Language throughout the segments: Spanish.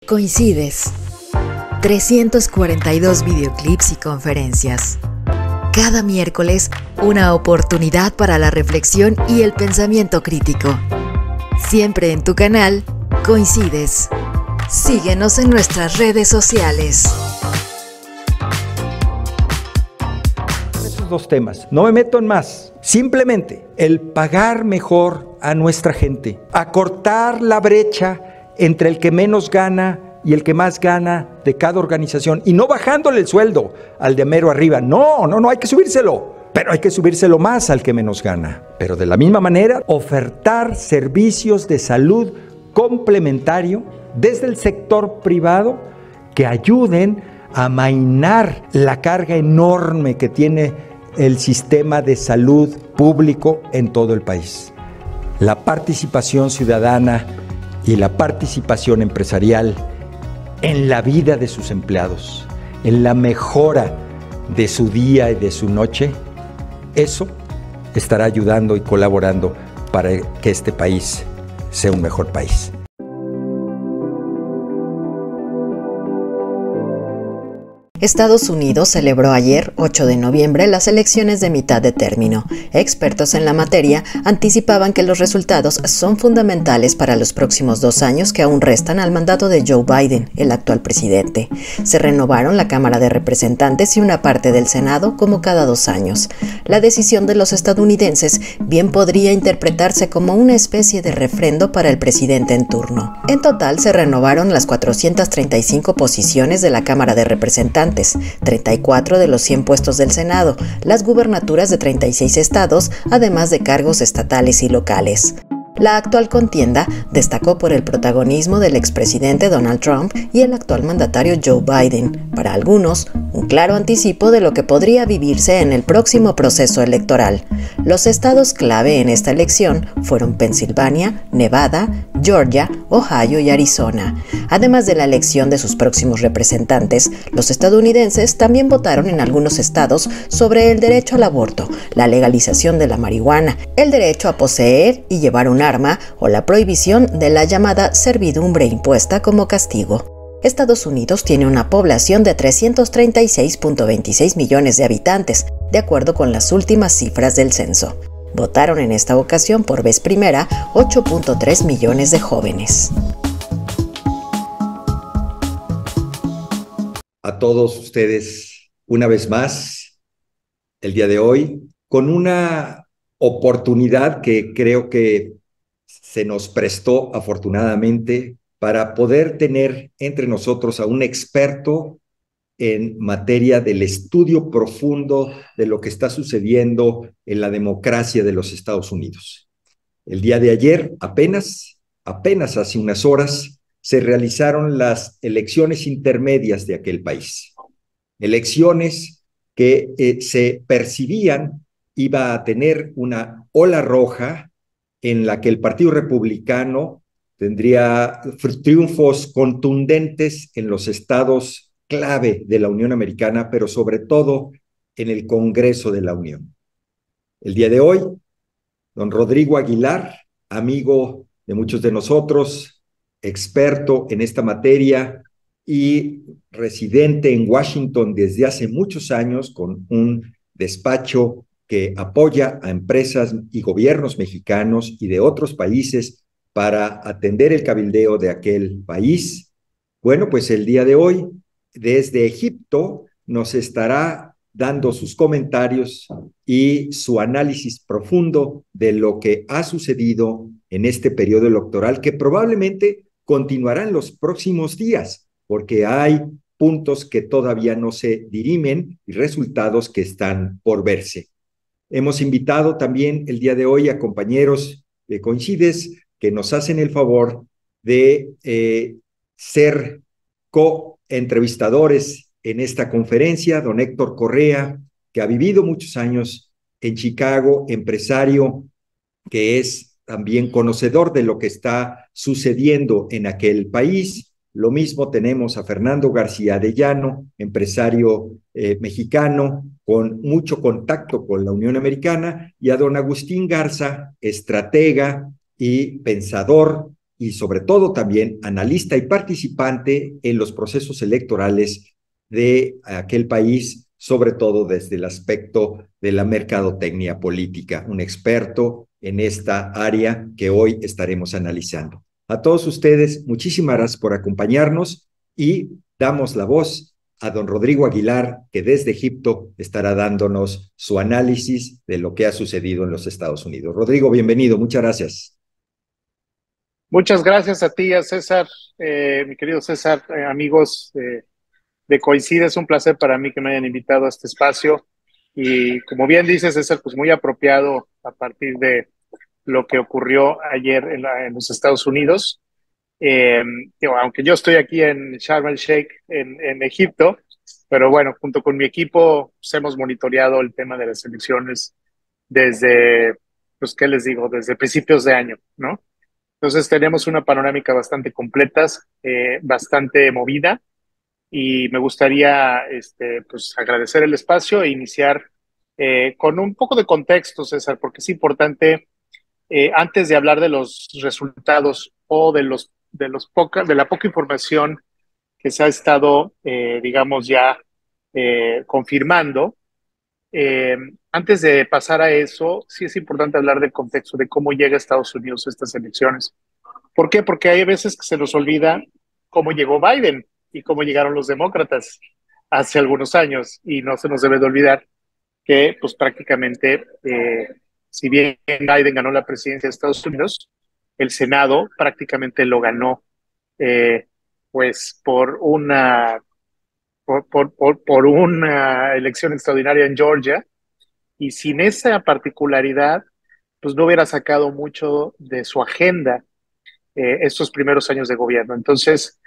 Coincides. 342 videoclips y conferencias. Cada miércoles, una oportunidad para la reflexión y el pensamiento crítico. Siempre en tu canal, Coincides. Síguenos en nuestras redes sociales. Esos dos temas, no me meto en más. Simplemente el pagar mejor a nuestra gente, acortar la brecha entre el que menos gana y el que más gana de cada organización, y no bajándole el sueldo al de mero arriba. No, hay que subírselo, pero hay que subírselo más al que menos gana. Pero de la misma manera, ofertar servicios de salud complementario desde el sector privado que ayuden a amainar la carga enorme que tiene el sistema de salud público en todo el país. La participación ciudadana y la participación empresarial en la vida de sus empleados, en la mejora de su día y de su noche, eso estará ayudando y colaborando para que este país sea un mejor país. Estados Unidos celebró ayer, 8 de noviembre, las elecciones de mitad de término. Expertos en la materia anticipaban que los resultados son fundamentales para los próximos 2 años que aún restan al mandato de Joe Biden, el actual presidente. Se renovaron la Cámara de Representantes y una parte del Senado como cada 2 años. La decisión de los estadounidenses bien podría interpretarse como una especie de refrendo para el presidente en turno. En total se renovaron las 435 posiciones de la Cámara de Representantes, 34 de los 100 puestos del Senado, las gubernaturas de 36 estados, además de cargos estatales y locales. La actual contienda destacó por el protagonismo del expresidente Donald Trump y el actual mandatario Joe Biden. Para algunos, un claro anticipo de lo que podría vivirse en el próximo proceso electoral. Los estados clave en esta elección fueron Pensilvania, Nevada, Georgia, Ohio y Arizona. Además de la elección de sus próximos representantes, los estadounidenses también votaron en algunos estados sobre el derecho al aborto, la legalización de la marihuana, el derecho a poseer y llevar un arma o la prohibición de la llamada servidumbre impuesta como castigo. Estados Unidos tiene una población de 336.26 millones de habitantes, de acuerdo con las últimas cifras del censo. Votaron en esta ocasión por vez primera 8.3 millones de jóvenes. A todos ustedes, una vez más, el día de hoy, con una oportunidad que creo que se nos prestó afortunadamente para poder tener entre nosotros a un experto en materia del estudio profundo de lo que está sucediendo en la democracia de los Estados Unidos. El día de ayer, apenas hace unas horas, se realizaron las elecciones intermedias de aquel país. Elecciones que se percibían iba a tener una ola roja en la que el Partido Republicano tendría triunfos contundentes en los estados clave de la Unión Americana, pero sobre todo en el Congreso de la Unión. El día de hoy, don Rodrigo Aguilar, amigo de muchos de nosotros, experto en esta materia y residente en Washington desde hace muchos años con un despacho que apoya a empresas y gobiernos mexicanos y de otros países para atender el cabildeo de aquel país. Bueno, pues el día de hoy, desde Egipto, nos estará dando sus comentarios y su análisis profundo de lo que ha sucedido en este periodo electoral, que probablemente continuará en los próximos días, porque hay puntos que todavía no se dirimen y resultados que están por verse. Hemos invitado también el día de hoy a compañeros de Coincides que nos hacen el favor de ser co-entrevistadores en esta conferencia. Don Héctor Correa, que ha vivido muchos años en Chicago, empresario que es también conocedor de lo que está sucediendo en aquel país. Lo mismo tenemos a Fernando García de Llano, empresario mexicano con mucho contacto con la Unión Americana, y a don Agustín Garza, estratega y pensador y sobre todo también analista y participante en los procesos electorales de aquel país, sobre todo desde el aspecto de la mercadotecnia política, un experto en esta área que hoy estaremos analizando. A todos ustedes, muchísimas gracias por acompañarnos y damos la voz a don Rodrigo Aguilar, que desde Egipto estará dándonos su análisis de lo que ha sucedido en los Estados Unidos. Rodrigo, bienvenido, muchas gracias. Muchas gracias a ti, a César, mi querido César, amigos de Coincide, es un placer para mí que me hayan invitado a este espacio y como bien dices, César, pues muy apropiado a partir de lo que ocurrió ayer en los Estados Unidos. Aunque yo estoy aquí en Sharm el Sheikh, en Egipto, pero bueno, junto con mi equipo pues, hemos monitoreado el tema de las elecciones desde, pues, ¿qué les digo? Desde principios de año, ¿no? Entonces tenemos una panorámica bastante completa, bastante movida, y me gustaría pues, agradecer el espacio e iniciar con un poco de contexto, César, porque es importante, antes de hablar de los resultados o de la poca información que se ha estado, digamos, ya confirmando, eh, antes de pasar a eso, sí es importante hablar del contexto de cómo llega a Estados Unidos estas elecciones. ¿Por qué? Porque hay veces que se nos olvida cómo llegó Biden y cómo llegaron los demócratas hace algunos años, y no se nos debe de olvidar que pues prácticamente, si bien Biden ganó la presidencia de Estados Unidos, el Senado prácticamente lo ganó pues por una elección extraordinaria en Georgia, y sin esa particularidad pues no hubiera sacado mucho de su agenda estos primeros años de gobierno. Entonces,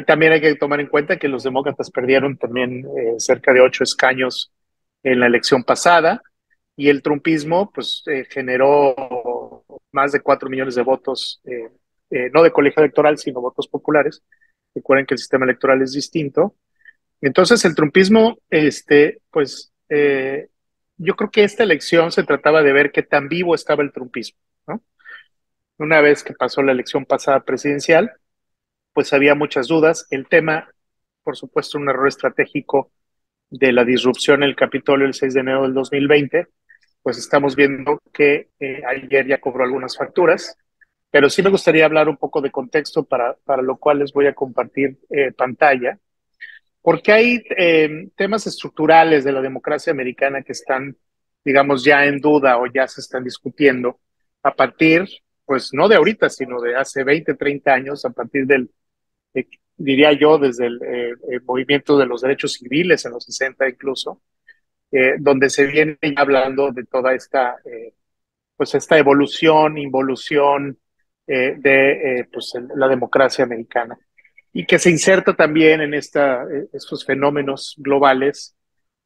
también hay que tomar en cuenta que los demócratas perdieron también cerca de 8 escaños en la elección pasada, y el trumpismo pues generó más de 4 millones de votos, no de colegio electoral, sino votos populares. Recuerden que el sistema electoral es distinto. Entonces, el trumpismo, pues, yo creo que esta elección se trataba de ver qué tan vivo estaba el trumpismo, ¿no? Una vez que pasó la elección pasada presidencial, pues había muchas dudas. El tema, por supuesto, un error estratégico de la disrupción en el Capitolio el 6 de enero del 2020, pues estamos viendo que ayer ya cobró algunas facturas, pero sí me gustaría hablar un poco de contexto para lo cual les voy a compartir pantalla, porque hay temas estructurales de la democracia americana que están, digamos, ya en duda o ya se están discutiendo a partir, pues no de ahorita, sino de hace 20, 30 años, a partir diría yo, desde el movimiento de los derechos civiles en los 60 incluso, donde se viene hablando de toda pues esta evolución, involución pues la democracia americana, y que se inserta también en estos fenómenos globales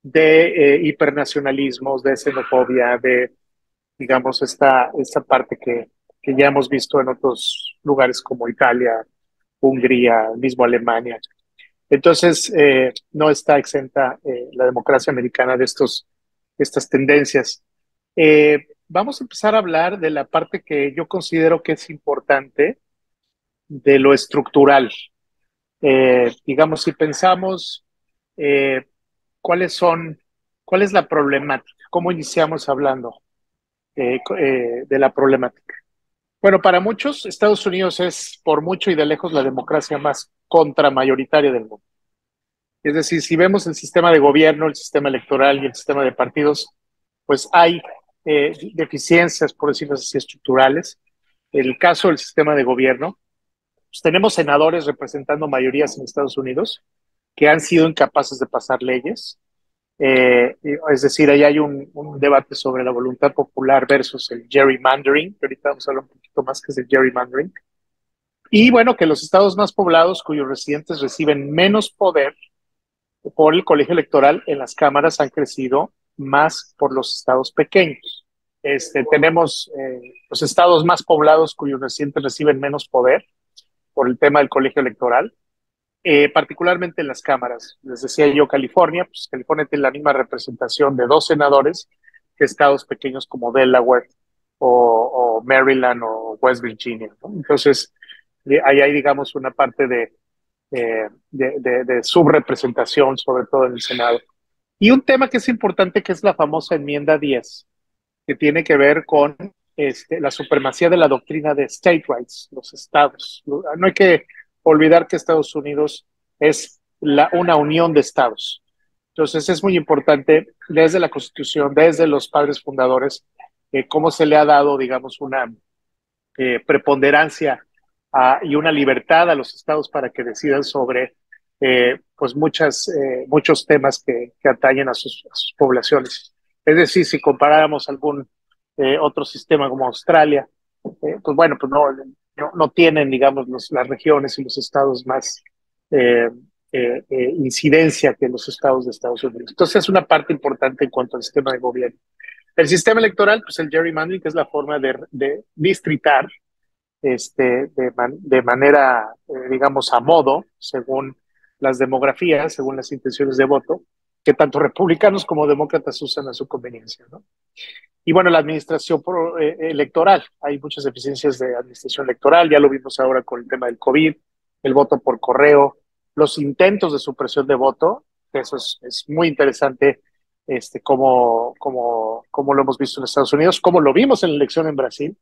de hipernacionalismos, de xenofobia, de, digamos, esta parte que ya hemos visto en otros lugares como Italia, Hungría, mismo Alemania. Entonces, no está exenta la democracia americana de estas tendencias. Vamos a empezar a hablar de la parte que yo considero que es importante, de lo estructural. Digamos, si pensamos eh, cuáles son, cuál es la problemática, cómo iniciamos hablando de la problemática. Bueno, para muchos, Estados Unidos es por mucho y de lejos la democracia más contramayoritaria del mundo. Es decir, si vemos el sistema de gobierno, el sistema electoral y el sistema de partidos, pues hay deficiencias, por decirlo así, estructurales. En el caso del sistema de gobierno, pues tenemos senadores representando mayorías en Estados Unidos que han sido incapaces de pasar leyes. Es decir, ahí hay un debate sobre la voluntad popular versus el gerrymandering, que ahorita vamos a hablar un poquito más que es el gerrymandering. Y bueno, que los estados más poblados cuyos residentes reciben menos poder por el colegio electoral en las cámaras han crecido más por los estados pequeños. Tenemos los estados más poblados cuyos residentes reciben menos poder por el tema del colegio electoral, particularmente en las cámaras. Les decía yo California, pues California tiene la misma representación de 2 senadores que estados pequeños como Delaware o Maryland o West Virginia, ¿no? Entonces, ahí hay, digamos, una parte de subrepresentación, sobre todo en el Senado. Y un tema que es importante, que es la famosa enmienda 10, que tiene que ver con la supremacía de la doctrina de state rights, los estados. No hay que olvidar que Estados Unidos es una unión de estados. Entonces es muy importante desde la Constitución, desde los padres fundadores, cómo se le ha dado, digamos, una preponderancia y una libertad a los estados para que decidan sobre pues muchos temas que atañen a sus poblaciones. Es decir, si comparáramos algún otro sistema como Australia, pues bueno, pues no tienen, digamos, las regiones y los estados más incidencia que los estados de Estados Unidos. Entonces es una parte importante en cuanto al sistema de gobierno. El sistema electoral, pues el gerrymandering, que es la forma de distritar de manera, digamos, a modo, según las demografías, según las intenciones de voto, que tanto republicanos como demócratas usan a su conveniencia, ¿no? Y bueno, la administración electoral, hay muchas deficiencias de administración electoral, ya lo vimos ahora con el tema del COVID, el voto por correo, los intentos de supresión de voto, que eso es muy interesante, como lo hemos visto en Estados Unidos, como lo vimos en la elección en Brasil,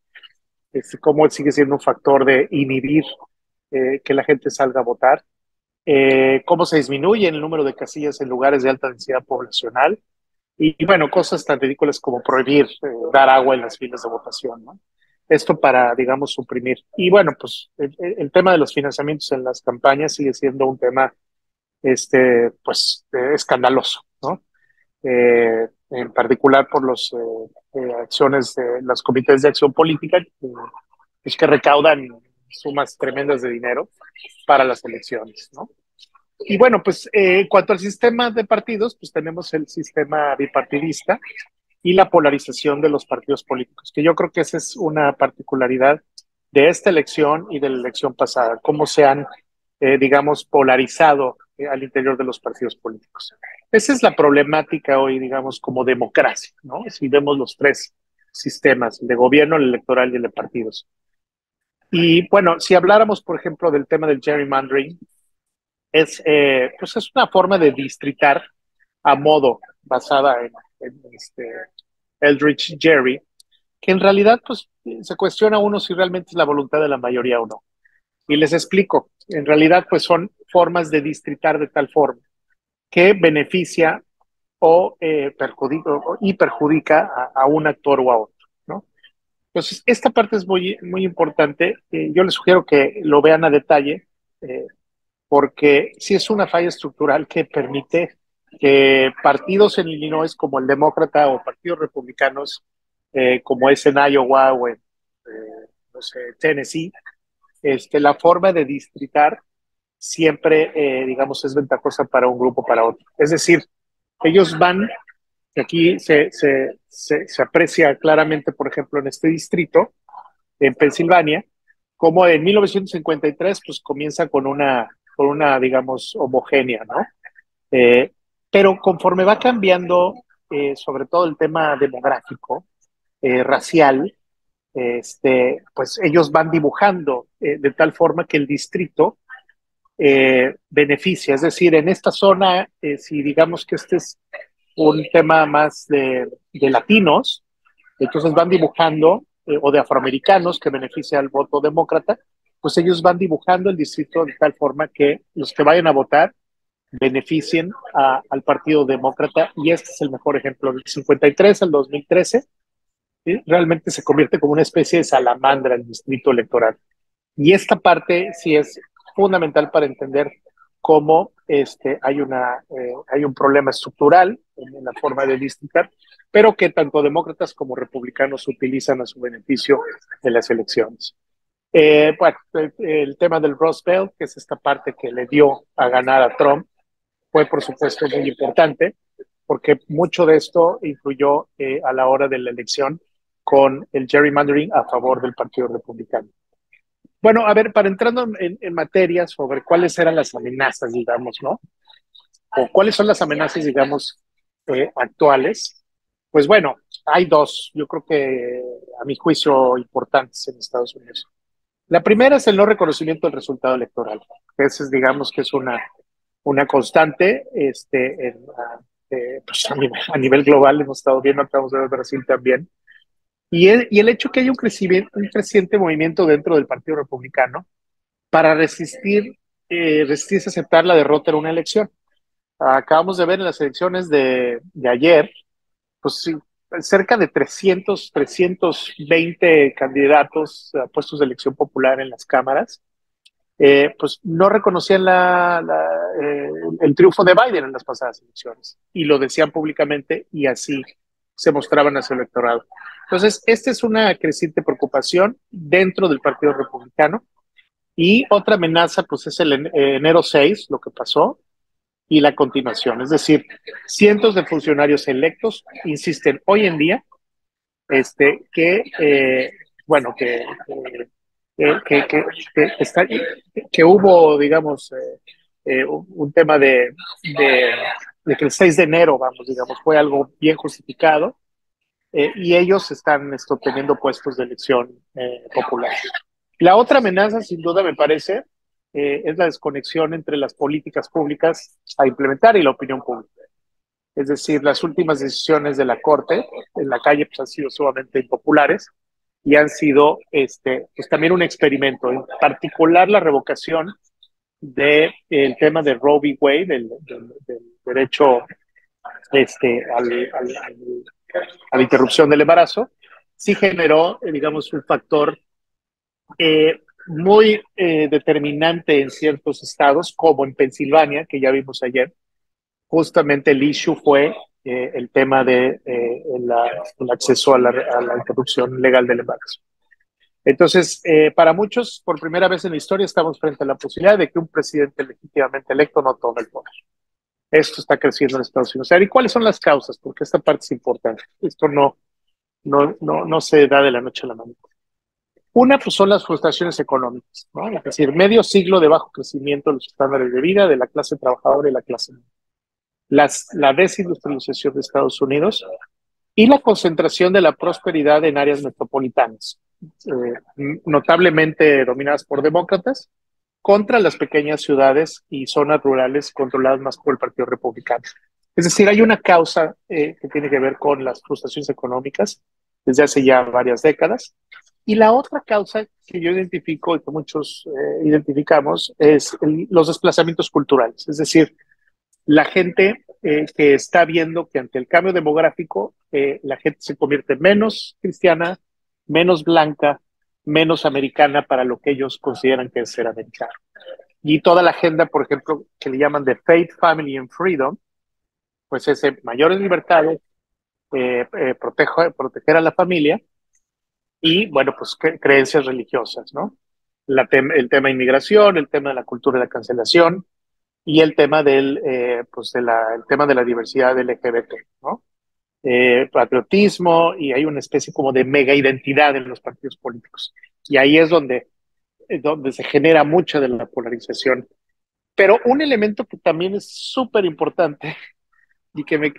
cómo sigue siendo un factor de inhibir que la gente salga a votar, cómo se disminuye el número de casillas en lugares de alta densidad poblacional, y bueno, cosas tan ridículas como prohibir dar agua en las filas de votación, ¿no? Esto para, digamos, suprimir. Y bueno, pues el tema de los financiamientos en las campañas sigue siendo un tema, pues, escandaloso, ¿no? En particular por las acciones de los comités de acción política, pues, que recaudan sumas tremendas de dinero para las elecciones, ¿no? Y bueno, pues en cuanto al sistema de partidos, pues tenemos el sistema bipartidista y la polarización de los partidos políticos, que yo creo que esa es una particularidad de esta elección y de la elección pasada, cómo se han, digamos, polarizado al interior de los partidos políticos. Esa es la problemática hoy, digamos, como democracia, ¿no? Si vemos los tres sistemas, el de gobierno, el electoral y el de partidos. Y bueno, si habláramos, por ejemplo, del tema del gerrymandering, pues es una forma de distritar a modo basada en Eldridge Gerry, que en realidad pues se cuestiona uno si realmente es la voluntad de la mayoría o no. Y les explico, en realidad pues son formas de distritar de tal forma que beneficia perjudica a un actor o a otro, ¿no? Entonces, esta parte es muy, muy importante. Yo les sugiero que lo vean a detalle, porque sí es una falla estructural que permite que partidos en Illinois como el Demócrata o partidos republicanos como es en Iowa o en no sé, Tennessee, la forma de distritar siempre, digamos, es ventajosa para un grupo o para otro. Es decir, ellos van, aquí se aprecia claramente, por ejemplo, en este distrito, en Pensilvania, como en 1953, pues comienza con una, digamos, homogénea, ¿no? Eh, pero conforme va cambiando, sobre todo el tema demográfico, racial, pues ellos van dibujando de tal forma que el distrito beneficia. Es decir, en esta zona, si digamos que este es un tema más de latinos, entonces van dibujando, o de afroamericanos que beneficia al voto demócrata, pues ellos van dibujando el distrito de tal forma que los que vayan a votar beneficien al Partido Demócrata, y este es el mejor ejemplo. Del 53 al 2013, ¿sí? Realmente se convierte como una especie de salamandra el distrito electoral. Y esta parte sí es fundamental para entender cómo hay un problema estructural en la forma de distritar, pero que tanto demócratas como republicanos utilizan a su beneficio en las elecciones. Bueno, el tema del Rust Belt, que es esta parte que le dio a ganar a Trump, fue por supuesto muy importante, porque mucho de esto influyó a la hora de la elección con el gerrymandering a favor del Partido Republicano. Bueno, a ver, para entrando en materia sobre cuáles eran las amenazas, digamos, ¿no? O cuáles son las amenazas, digamos, actuales. Pues bueno, hay dos, yo creo que a mi juicio importantes en Estados Unidos. La primera es el no reconocimiento del resultado electoral. Esa es, digamos, que es una constante pues a nivel global. Hemos estado viendo, acabamos de ver Brasil también. Y el hecho que haya un creciente movimiento dentro del Partido Republicano para resistirse a aceptar la derrota en una elección. Acabamos de ver en las elecciones de ayer, pues sí, cerca de 320 candidatos a puestos de elección popular en las cámaras, pues no reconocían el triunfo de Biden en las pasadas elecciones y lo decían públicamente y así se mostraban hacia el electorado. Entonces, esta es una creciente preocupación dentro del Partido Republicano y otra amenaza, pues es el enero 6, lo que pasó, y la continuación. Es decir, cientos de funcionarios electos insisten hoy en día que, bueno, está, que hubo, digamos, un tema de que el 6 de enero, vamos, digamos, fue algo bien justificado, y ellos están obteniendo puestos de elección popular. La otra amenaza, sin duda, me parece, es la desconexión entre las políticas públicas a implementar y la opinión pública. Es decir, las últimas decisiones de la Corte en la calle pues, han sido sumamente impopulares y han sido pues, también un experimento, en particular la revocación del tema de Roe v. Wade, del derecho a la interrupción del embarazo, sí generó, digamos, un factor muy determinante en ciertos estados, como en Pensilvania, que ya vimos ayer. Justamente el issue fue el tema de el acceso a la interrupción legal del embarazo. Entonces, para muchos, por primera vez en la historia, estamos frente a la posibilidad de que un presidente legítimamente electo no tome el poder. Esto está creciendo en Estados Unidos. ¿Y cuáles son las causas? Porque esta parte es importante. Esto no se da de la noche a la mañana. Una, pues son las frustraciones económicas, ¿no? Es decir, medio siglo de bajo crecimiento de los estándares de vida de la clase trabajadora y la clase media. La desindustrialización de Estados Unidos y la concentración de la prosperidad en áreas metropolitanas, notablemente dominadas por demócratas, contra las pequeñas ciudades y zonas rurales controladas más por el Partido Republicano. Es decir, hay una causa que tiene que ver con las frustraciones económicas desde hace ya varias décadas. Y la otra causa que yo identifico y que muchos identificamos es los desplazamientos culturales. Es decir, la gente que está viendo que ante el cambio demográfico la gente se convierte menos cristiana, menos blanca, menos americana para lo que ellos consideran que es ser americano. Y toda la agenda, por ejemplo, que le llaman de Faith, Family and Freedom, pues es mayores libertades, proteger a la familia y, bueno, pues creencias religiosas, ¿no? El tema de inmigración, el tema de la cultura de la cancelación, y el tema el tema de la diversidad LGBT, ¿no? Patriotismo, y hay una especie como de mega identidad en los partidos políticos. Y ahí es donde se genera mucha de la polarización. Pero un elemento que también es súper importante y me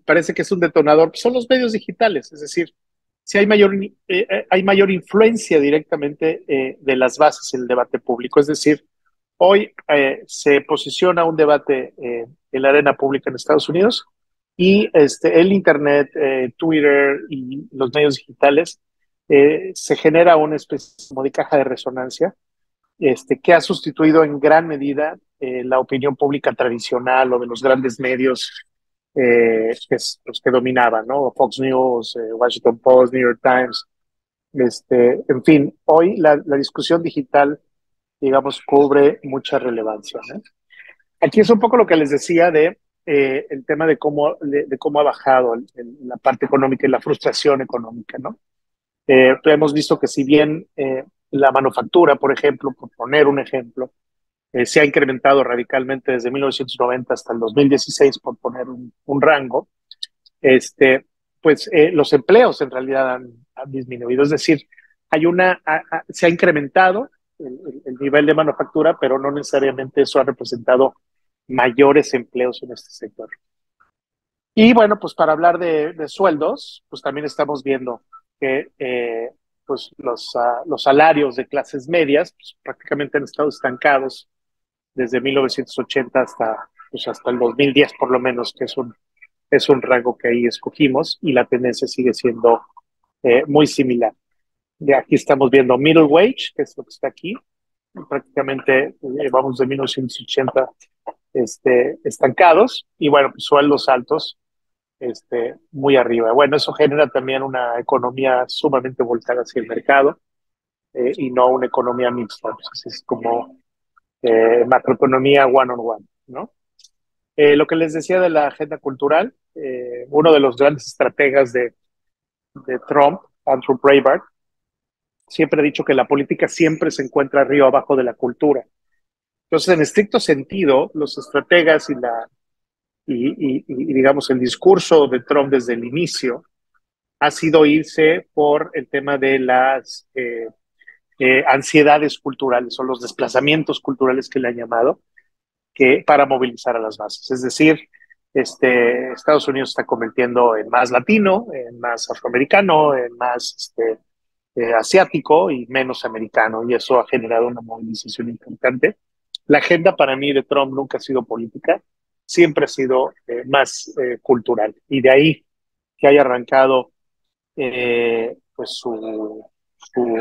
parece que es un detonador son los medios digitales. Es decir, si hay mayor influencia directamente de las bases en el debate público. Es decir, hoy se posiciona un debate en la arena pública en Estados Unidos y el Internet, Twitter y los medios digitales se genera una especie como de caja de resonancia que ha sustituido en gran medida la opinión pública tradicional o de los grandes medios los que dominaban, ¿no? Fox News, Washington Post, New York Times, en fin, hoy la discusión digital, digamos, cubre mucha relevancia, ¿no? Aquí es un poco lo que les decía de el tema de cómo ha bajado la parte económica y la frustración económica, ¿no? Hemos visto que si bien la manufactura, por ejemplo, por poner un ejemplo, se ha incrementado radicalmente desde 1990 hasta el 2016, por poner un rango, pues los empleos en realidad han disminuido. Es decir, se ha incrementado el nivel de manufactura, pero no necesariamente eso ha representado mayores empleos en este sector. Y bueno, pues para hablar de sueldos, pues también estamos viendo que pues los salarios de clases medias pues, prácticamente han estado estancados desde 1980 hasta el 2010 por lo menos, que es un rango que ahí escogimos y la tendencia sigue siendo muy similar. De aquí estamos viendo middle wage, que es lo que está aquí. Prácticamente vamos de 1980 estancados y bueno, pues sueldos altos muy arriba. Bueno, eso genera también una economía sumamente volcada hacia el mercado y no una economía mixta. Entonces es como macroeconomía one on one, ¿no? Lo que les decía de la agenda cultural, uno de los grandes estrategas de Trump, Andrew Breitbart, siempre ha dicho que la política siempre se encuentra arriba abajo de la cultura. Entonces, en estricto sentido, los estrategas y digamos el discurso de Trump desde el inicio ha sido irse por el tema de las ansiedades culturales o los desplazamientos culturales que le han llamado, que para movilizar a las bases. Es decir, Estados Unidos está convirtiendo en más latino, en más afroamericano, en más asiático y menos americano, y eso ha generado una movilización importante. La agenda para mí de Trump nunca ha sido política, siempre ha sido más cultural, y de ahí que haya arrancado pues su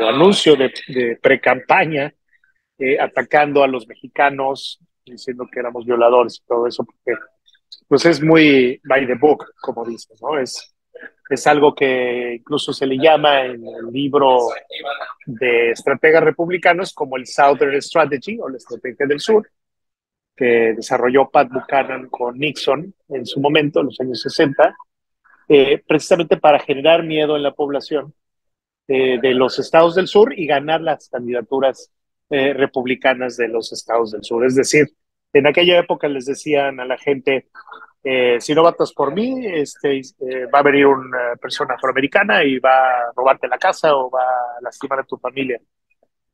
anuncio de pre-campaña atacando a los mexicanos, diciendo que éramos violadores y todo eso, porque pues es muy by the book, como dicen, ¿no? Es algo que incluso se le llama en el libro de estrategas republicanos como el Southern Strategy o la estrategia del sur, que desarrolló Pat Buchanan con Nixon en su momento, en los años 60, precisamente para generar miedo en la población de los estados del sur y ganar las candidaturas republicanas de los estados del sur. Es decir, en aquella época les decían a la gente, si no votas por mí, va a venir una persona afroamericana y va a robarte la casa o va a lastimar a tu familia.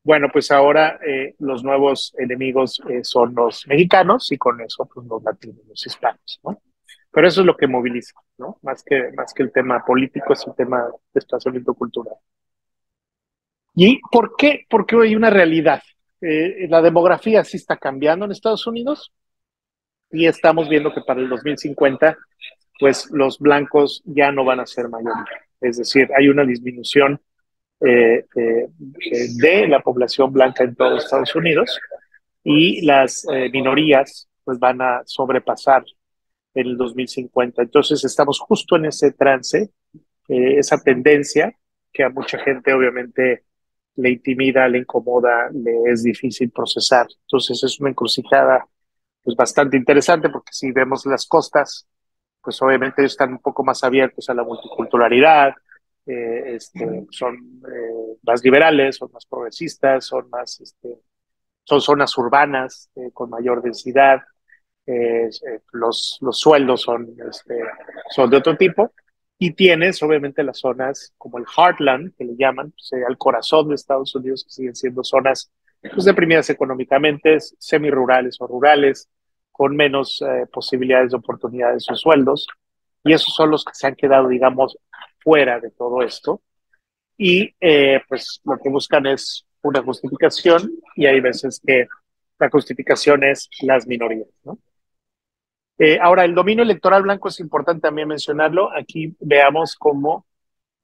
Bueno, pues ahora los nuevos enemigos son los mexicanos y con eso pues los latinos, los hispanos, ¿no? Pero eso es lo que moviliza, ¿no? Más que el tema político, es el tema de desplazamiento cultural. ¿Y por qué? Porque hay una realidad. La demografía sí está cambiando en Estados Unidos y estamos viendo que para el 2050, pues los blancos ya no van a ser mayoría. Es decir, hay una disminución de la población blanca en todos Estados Unidos y las minorías pues van a sobrepasar en el 2050. Entonces estamos justo en ese trance, esa tendencia que a mucha gente obviamente le intimida, le incomoda, le es difícil procesar. Entonces es una encrucijada pues bastante interesante porque si vemos las costas, pues obviamente ellos están un poco más abiertos a la multiculturalidad, son más liberales, son más progresistas, son zonas urbanas con mayor densidad, los sueldos son de otro tipo, y tienes obviamente las zonas como el Heartland, que le llaman, pues, al corazón de Estados Unidos, que siguen siendo zonas pues, deprimidas económicamente, semirurales o rurales, con menos posibilidades de oportunidades o sueldos, y esos son los que se han quedado, digamos, fuera de todo esto, y pues lo que buscan es una justificación, y hay veces que la justificación es las minorías, ¿no? Ahora, el dominio electoral blanco es importante también mencionarlo. Aquí veamos cómo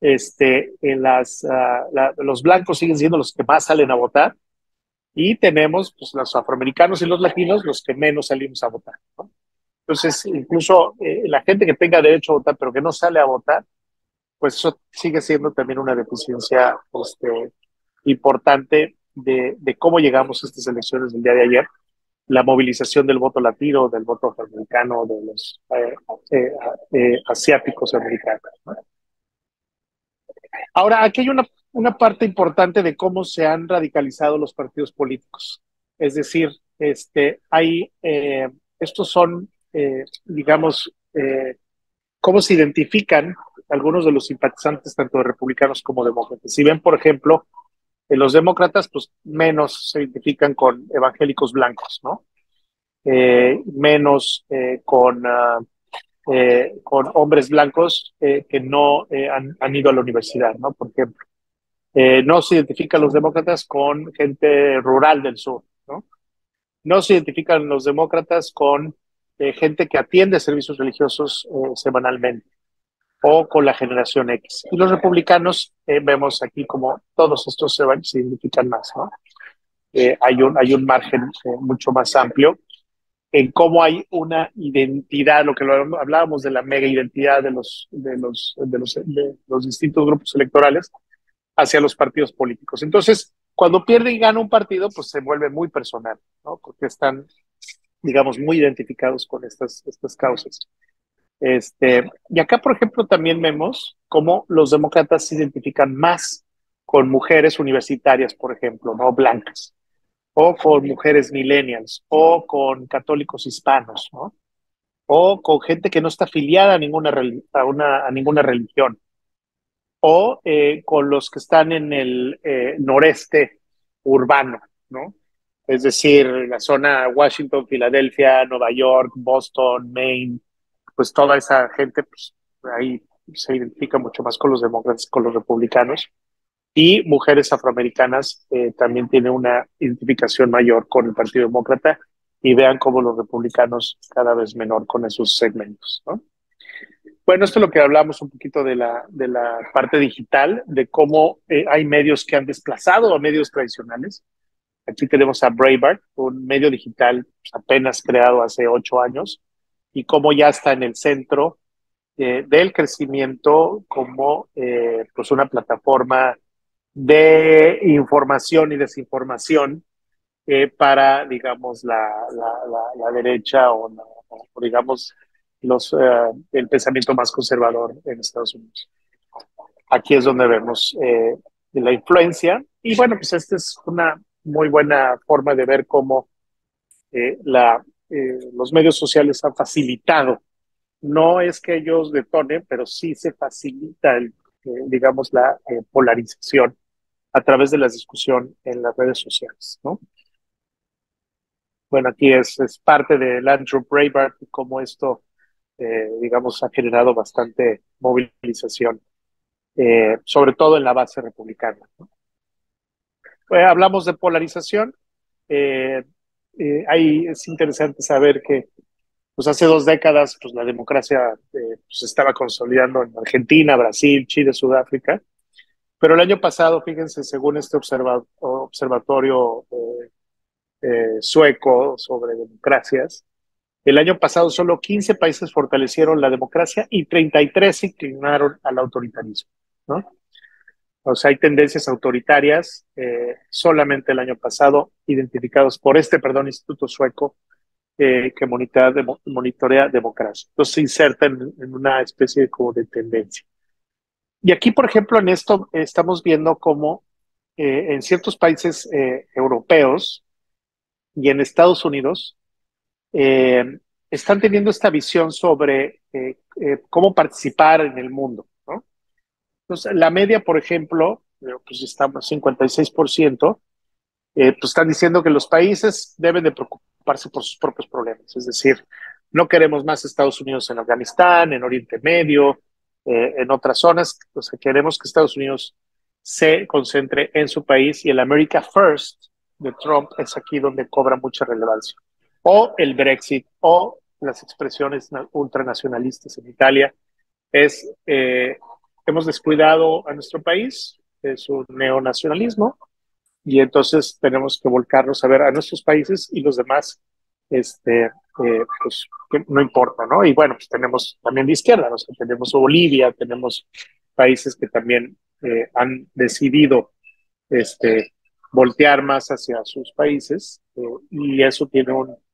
los blancos siguen siendo los que más salen a votar y tenemos pues, los afroamericanos y los latinos los que menos salimos a votar, ¿no? Entonces, incluso la gente que tenga derecho a votar pero que no sale a votar, pues eso sigue siendo también una deficiencia importante de cómo llegamos a estas elecciones del día de ayer, la movilización del voto latino, del voto afroamericano, de los asiáticos americanos, ¿no? Ahora, aquí hay una parte importante de cómo se han radicalizado los partidos políticos. Es decir, estos son, digamos, cómo se identifican algunos de los simpatizantes tanto de republicanos como demócratas. Si ven, por ejemplo, los demócratas, pues menos se identifican con evangélicos blancos, ¿no? Menos con hombres blancos que no han ido a la universidad, ¿no? Por ejemplo. No se identifican los demócratas con gente rural del sur, ¿no? No se identifican los demócratas con gente que atiende servicios religiosos semanalmente o con la generación X. Y los republicanos vemos aquí como todos estos se identifican más, ¿no? Hay un margen mucho más amplio en cómo hay una identidad, lo que hablábamos de la mega identidad de los distintos grupos electorales hacia los partidos políticos. Entonces, cuando pierde y gana un partido, pues se vuelve muy personal, ¿no? Porque están, digamos, muy identificados con estas causas. Y acá, por ejemplo, también vemos cómo los demócratas se identifican más con mujeres universitarias, por ejemplo, no blancas, o con mujeres millennials, o con católicos hispanos, ¿no? O con gente que no está afiliada a a ninguna religión, o con los que están en el noreste urbano, ¿no? Es decir, la zona Washington, Filadelfia, Nueva York, Boston, Maine, pues toda esa gente, pues ahí se identifica mucho más con los demócratas, con los republicanos. Y mujeres afroamericanas también tienen una identificación mayor con el Partido Demócrata y vean cómo los republicanos cada vez menor con esos segmentos, ¿no? Bueno, esto es lo que hablamos un poquito de la parte digital, de cómo hay medios que han desplazado a medios tradicionales. Aquí tenemos a Breitbart, un medio digital apenas creado hace 8 años, y cómo ya está en el centro del crecimiento como pues una plataforma de información y desinformación para, digamos, la derecha o, digamos, el pensamiento más conservador en Estados Unidos. Aquí es donde vemos la influencia. Y bueno, pues esta es una muy buena forma de ver cómo los medios sociales han facilitado. No es que ellos detonen, pero sí se facilita, digamos, la polarización a través de la discusión en las redes sociales, ¿no? Bueno, aquí es parte del Andrew Breitbart y cómo esto, digamos, ha generado bastante movilización, sobre todo en la base republicana, ¿no? Hablamos de polarización. Eh, es interesante saber que pues hace 2 décadas pues la democracia pues estaba consolidando en Argentina, Brasil, Chile, Sudáfrica, pero el año pasado, fíjense, según este observatorio sueco sobre democracias, el año pasado solo 15 países fortalecieron la democracia y 33 se inclinaron al autoritarismo, ¿no? O sea, hay tendencias autoritarias solamente el año pasado identificados por perdón, Instituto Sueco que monitorea democracia. Entonces se inserta en una especie de, como de tendencia. Y aquí, por ejemplo, en esto estamos viendo cómo en ciertos países europeos y en Estados Unidos eh, están teniendo esta visión sobre cómo participar en el mundo, ¿no? Entonces, la media, por ejemplo, pues estamos 56%, pues están diciendo que los países deben de preocuparse por sus propios problemas. Es decir, no queremos más Estados Unidos en Afganistán, en Oriente Medio, en otras zonas. O sea, queremos que Estados Unidos se concentre en su país y el America First de Trump es aquí donde cobra mucha relevancia. O el Brexit o las expresiones ultranacionalistas en Italia es hemos descuidado a nuestro país, es un neonacionalismo y entonces tenemos que volcarnos a ver a nuestros países y los demás, pues no importa, ¿no? Y bueno, pues tenemos también de izquierda, ¿no? O sea, tenemos Bolivia, tenemos países que también han decidido voltear más hacia sus países y eso tiene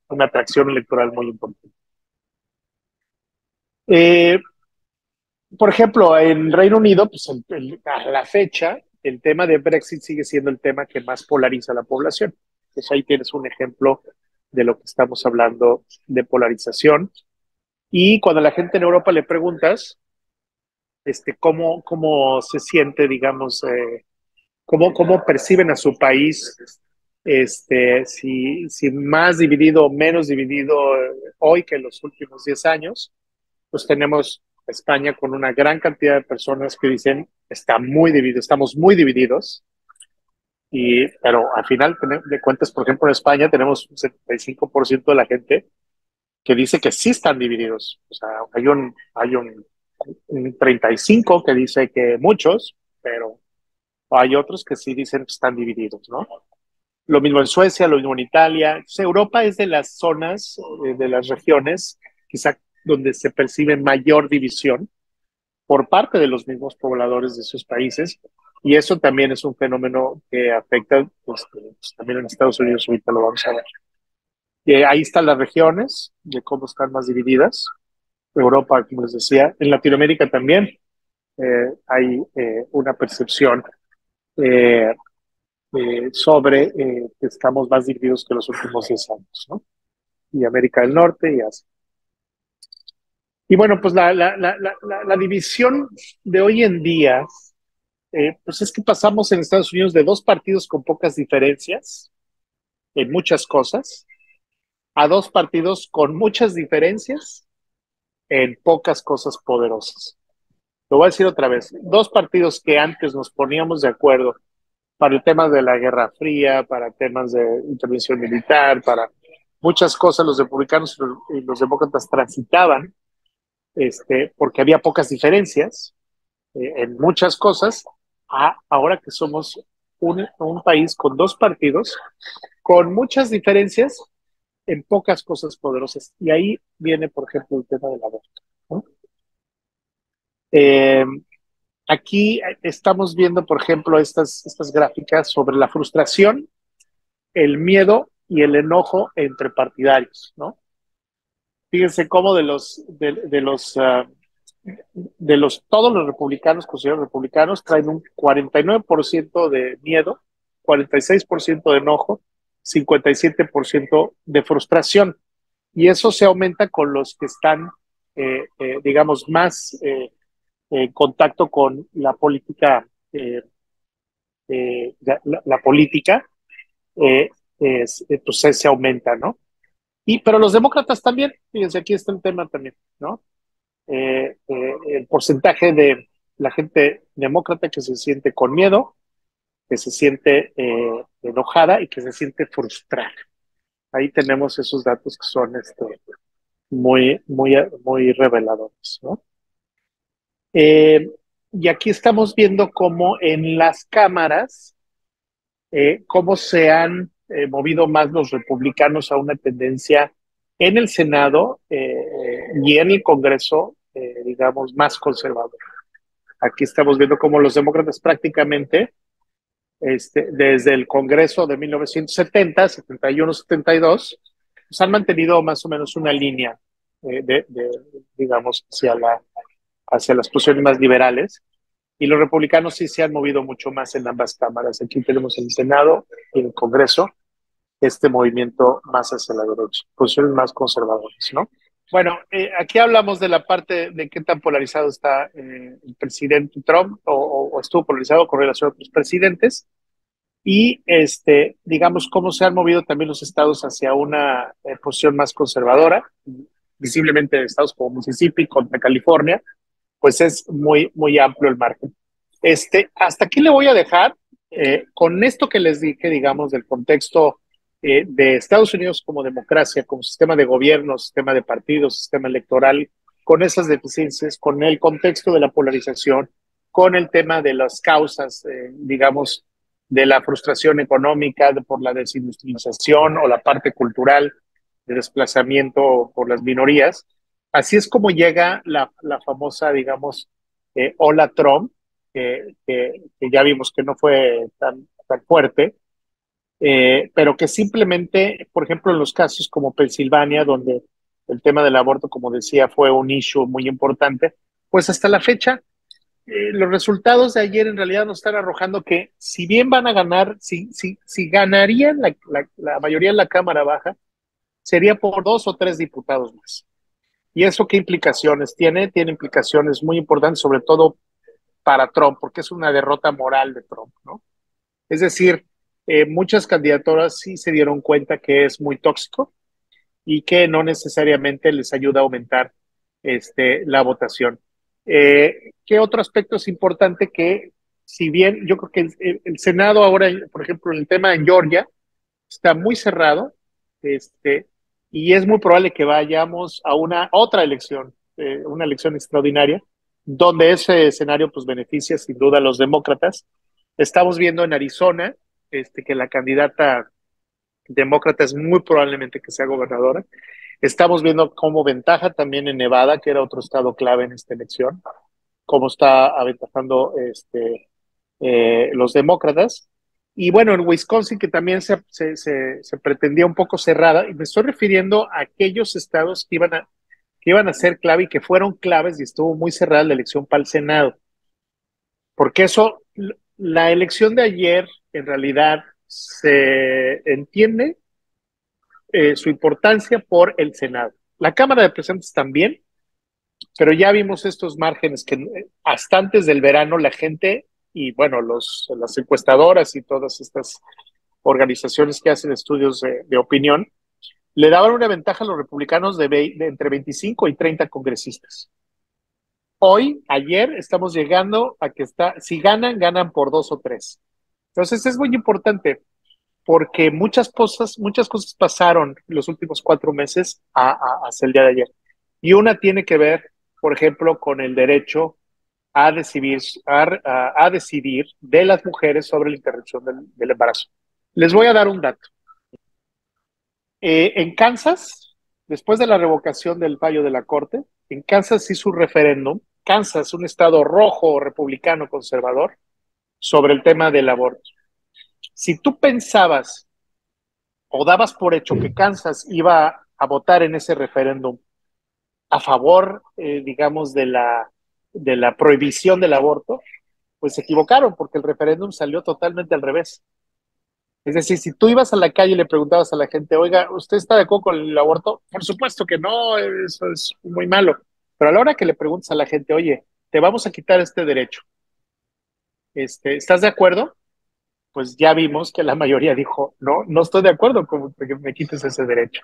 una atracción electoral muy importante. Eh, por ejemplo, en Reino Unido, pues a la fecha, el tema de Brexit sigue siendo el tema que más polariza a la población. Entonces ahí tienes un ejemplo de lo que estamos hablando de polarización. Y cuando a la gente en Europa le preguntas cómo se siente, digamos, cómo perciben a su país, si más dividido o menos dividido hoy que en los últimos 10 años, pues tenemos España con una gran cantidad de personas que dicen está muy dividido, estamos muy divididos, pero al final de cuentas, por ejemplo, en España tenemos un 75% de la gente que dice que sí están divididos. O sea, un 35 que dice que muchos, pero hay otros que sí dicen que están divididos, ¿no? Lo mismo en Suecia, lo mismo en Italia. Entonces, Europa es de las zonas, de las regiones, quizá donde se percibe mayor división por parte de los mismos pobladores de esos países. Y eso también es un fenómeno que afecta pues, también en Estados Unidos, ahorita lo vamos a ver. Ahí están las regiones, de cómo están más divididas. Europa, como les decía, en Latinoamérica también hay una percepción eh, sobre que estamos más divididos que los últimos 10 años, ¿no? Y América del Norte y Asia. Y bueno, pues la división de hoy en día, pues es que pasamos en Estados Unidos de dos partidos con pocas diferencias en muchas cosas, a dos partidos con muchas diferencias en pocas cosas poderosas. Lo voy a decir otra vez, dos partidos que antes nos poníamos de acuerdo para el tema de la Guerra Fría, para temas de intervención militar, para muchas cosas los republicanos y los demócratas transitaban, porque había pocas diferencias en muchas cosas, ahora que somos un país con dos partidos, con muchas diferencias en pocas cosas poderosas. Y ahí viene, por ejemplo, el tema del aborto, ¿no? Eh, Aquí estamos viendo, por ejemplo, estas gráficas sobre la frustración, el miedo y el enojo entre partidarios, ¿no? Fíjense cómo todos los republicanos, considerados republicanos, traen un 49% de miedo, 46% de enojo, 57% de frustración. Y eso se aumenta con los que están, digamos, más en contacto con la política, la política, pues se aumenta, ¿no? Pero los demócratas también, fíjense, aquí está el tema también, ¿no? El porcentaje de la gente demócrata que se siente con miedo, que se siente enojada y que se siente frustrada. Ahí tenemos esos datos que son muy reveladores, ¿no? Y aquí estamos viendo cómo en las cámaras, cómo se han movido más los republicanos a una tendencia en el Senado y en el Congreso, digamos, más conservador. Aquí estamos viendo cómo los demócratas prácticamente, desde el Congreso de 1970, 71, 72, pues han mantenido más o menos una línea, digamos, hacia las posiciones más liberales. Y los republicanos sí se han movido mucho más en ambas cámaras. Aquí tenemos en el Senado y en el Congreso este movimiento más hacia la derecha, posiciones más conservadoras, ¿no? Bueno, aquí hablamos de la parte de qué tan polarizado está el presidente Trump o estuvo polarizado con relación a otros presidentes y digamos cómo se han movido también los estados hacia una posición más conservadora, visiblemente estados como Mississippi contra California, pues es muy amplio el margen. Hasta aquí le voy a dejar con esto que les dije, digamos, del contexto de Estados Unidos como democracia, como sistema de gobierno, sistema de partidos, sistema electoral, con esas deficiencias, con el contexto de la polarización, con el tema de las causas, digamos, de la frustración económica por la desindustrialización o la parte cultural de desplazamiento por las minorías. Así es como llega la famosa, digamos, ola Trump, que ya vimos que no fue tan fuerte, pero que simplemente, por ejemplo, en los casos como Pensilvania, donde el tema del aborto, como decía, fue un issue muy importante, pues hasta la fecha, los resultados de ayer en realidad nos están arrojando que si bien van a ganar, si ganarían la mayoría en la Cámara Baja, sería por 2 o 3 diputados más. ¿Y eso qué implicaciones tiene? Tiene implicaciones muy importantes, sobre todo para Trump, porque es una derrota moral de Trump, ¿no? Es decir, muchas candidaturas sí se dieron cuenta que es muy tóxico y que no necesariamente les ayuda a aumentar la votación. ¿Qué otro aspecto es importante? Que si bien yo creo que el Senado ahora, por ejemplo, el tema en Georgia está muy cerrado, este, y es muy probable que vayamos a una otra elección, una elección extraordinaria, donde ese escenario pues beneficia sin duda a los demócratas. Estamos viendo en Arizona que la candidata demócrata es muy probablemente que sea gobernadora. Estamos viendo como ventaja también en Nevada, que era otro estado clave en esta elección, cómo está aventajando los demócratas. Y bueno, en Wisconsin, que también se pretendía un poco cerrada, y me estoy refiriendo a aquellos estados que iban a ser clave y que fueron claves y estuvo muy cerrada la elección para el Senado. Porque eso, la elección de ayer, en realidad, se entiende su importancia por el Senado. La Cámara de Representantes también, pero ya vimos estos márgenes que hasta antes del verano la gente y bueno, las encuestadoras y todas estas organizaciones que hacen estudios de opinión, le daban una ventaja a los republicanos de entre 25 y 30 congresistas. Hoy, ayer, estamos llegando a que si ganan por 2 o 3. Entonces es muy importante porque muchas cosas pasaron los últimos 4 meses hasta el día de ayer. Y una tiene que ver, por ejemplo, con el derecho a decidir de las mujeres sobre la interrupción del embarazo. Les voy a dar un dato. En Kansas, después de la revocación del fallo de la Corte, en Kansas hizo un referéndum, Kansas, un estado rojo, republicano, conservador, sobre el tema del aborto. Si tú pensabas o dabas por hecho que Kansas iba a votar en ese referéndum a favor, digamos, de la prohibición del aborto, pues se equivocaron porque el referéndum salió totalmente al revés. Es decir, si tú ibas a la calle y le preguntabas a la gente, oiga, ¿usted está de acuerdo con el aborto? Por supuesto que no, eso es muy malo. Pero a la hora que le preguntas a la gente, oye, te vamos a quitar este derecho, ¿estás de acuerdo? Pues ya vimos que la mayoría dijo, no, no estoy de acuerdo con que me quites ese derecho.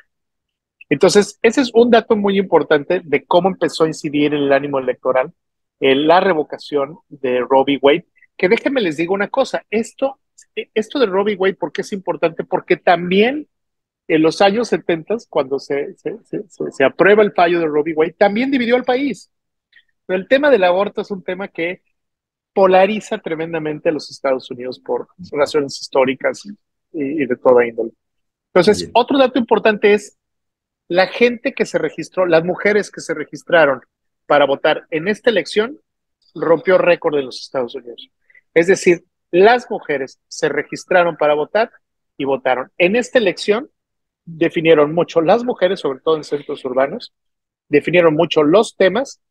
Entonces, ese es un dato muy importante de cómo empezó a incidir en el ánimo electoral la revocación de Roe v. Wade, que déjenme les digo una cosa, esto de Roe v. Wade, ¿por qué es importante? Porque también en los años 70, cuando se aprueba el fallo de Roe v. Wade, también dividió al país. Pero el tema del aborto es un tema que polariza tremendamente a los Estados Unidos por razones históricas y de toda índole. Entonces, otro dato importante es la gente que se registró, las mujeres que se registraron para votar en esta elección, rompió récord en los Estados Unidos. Es decir, las mujeres se registraron para votar y votaron. En esta elección definieron mucho las mujeres, sobre todo en centros urbanos, definieron mucho los temas,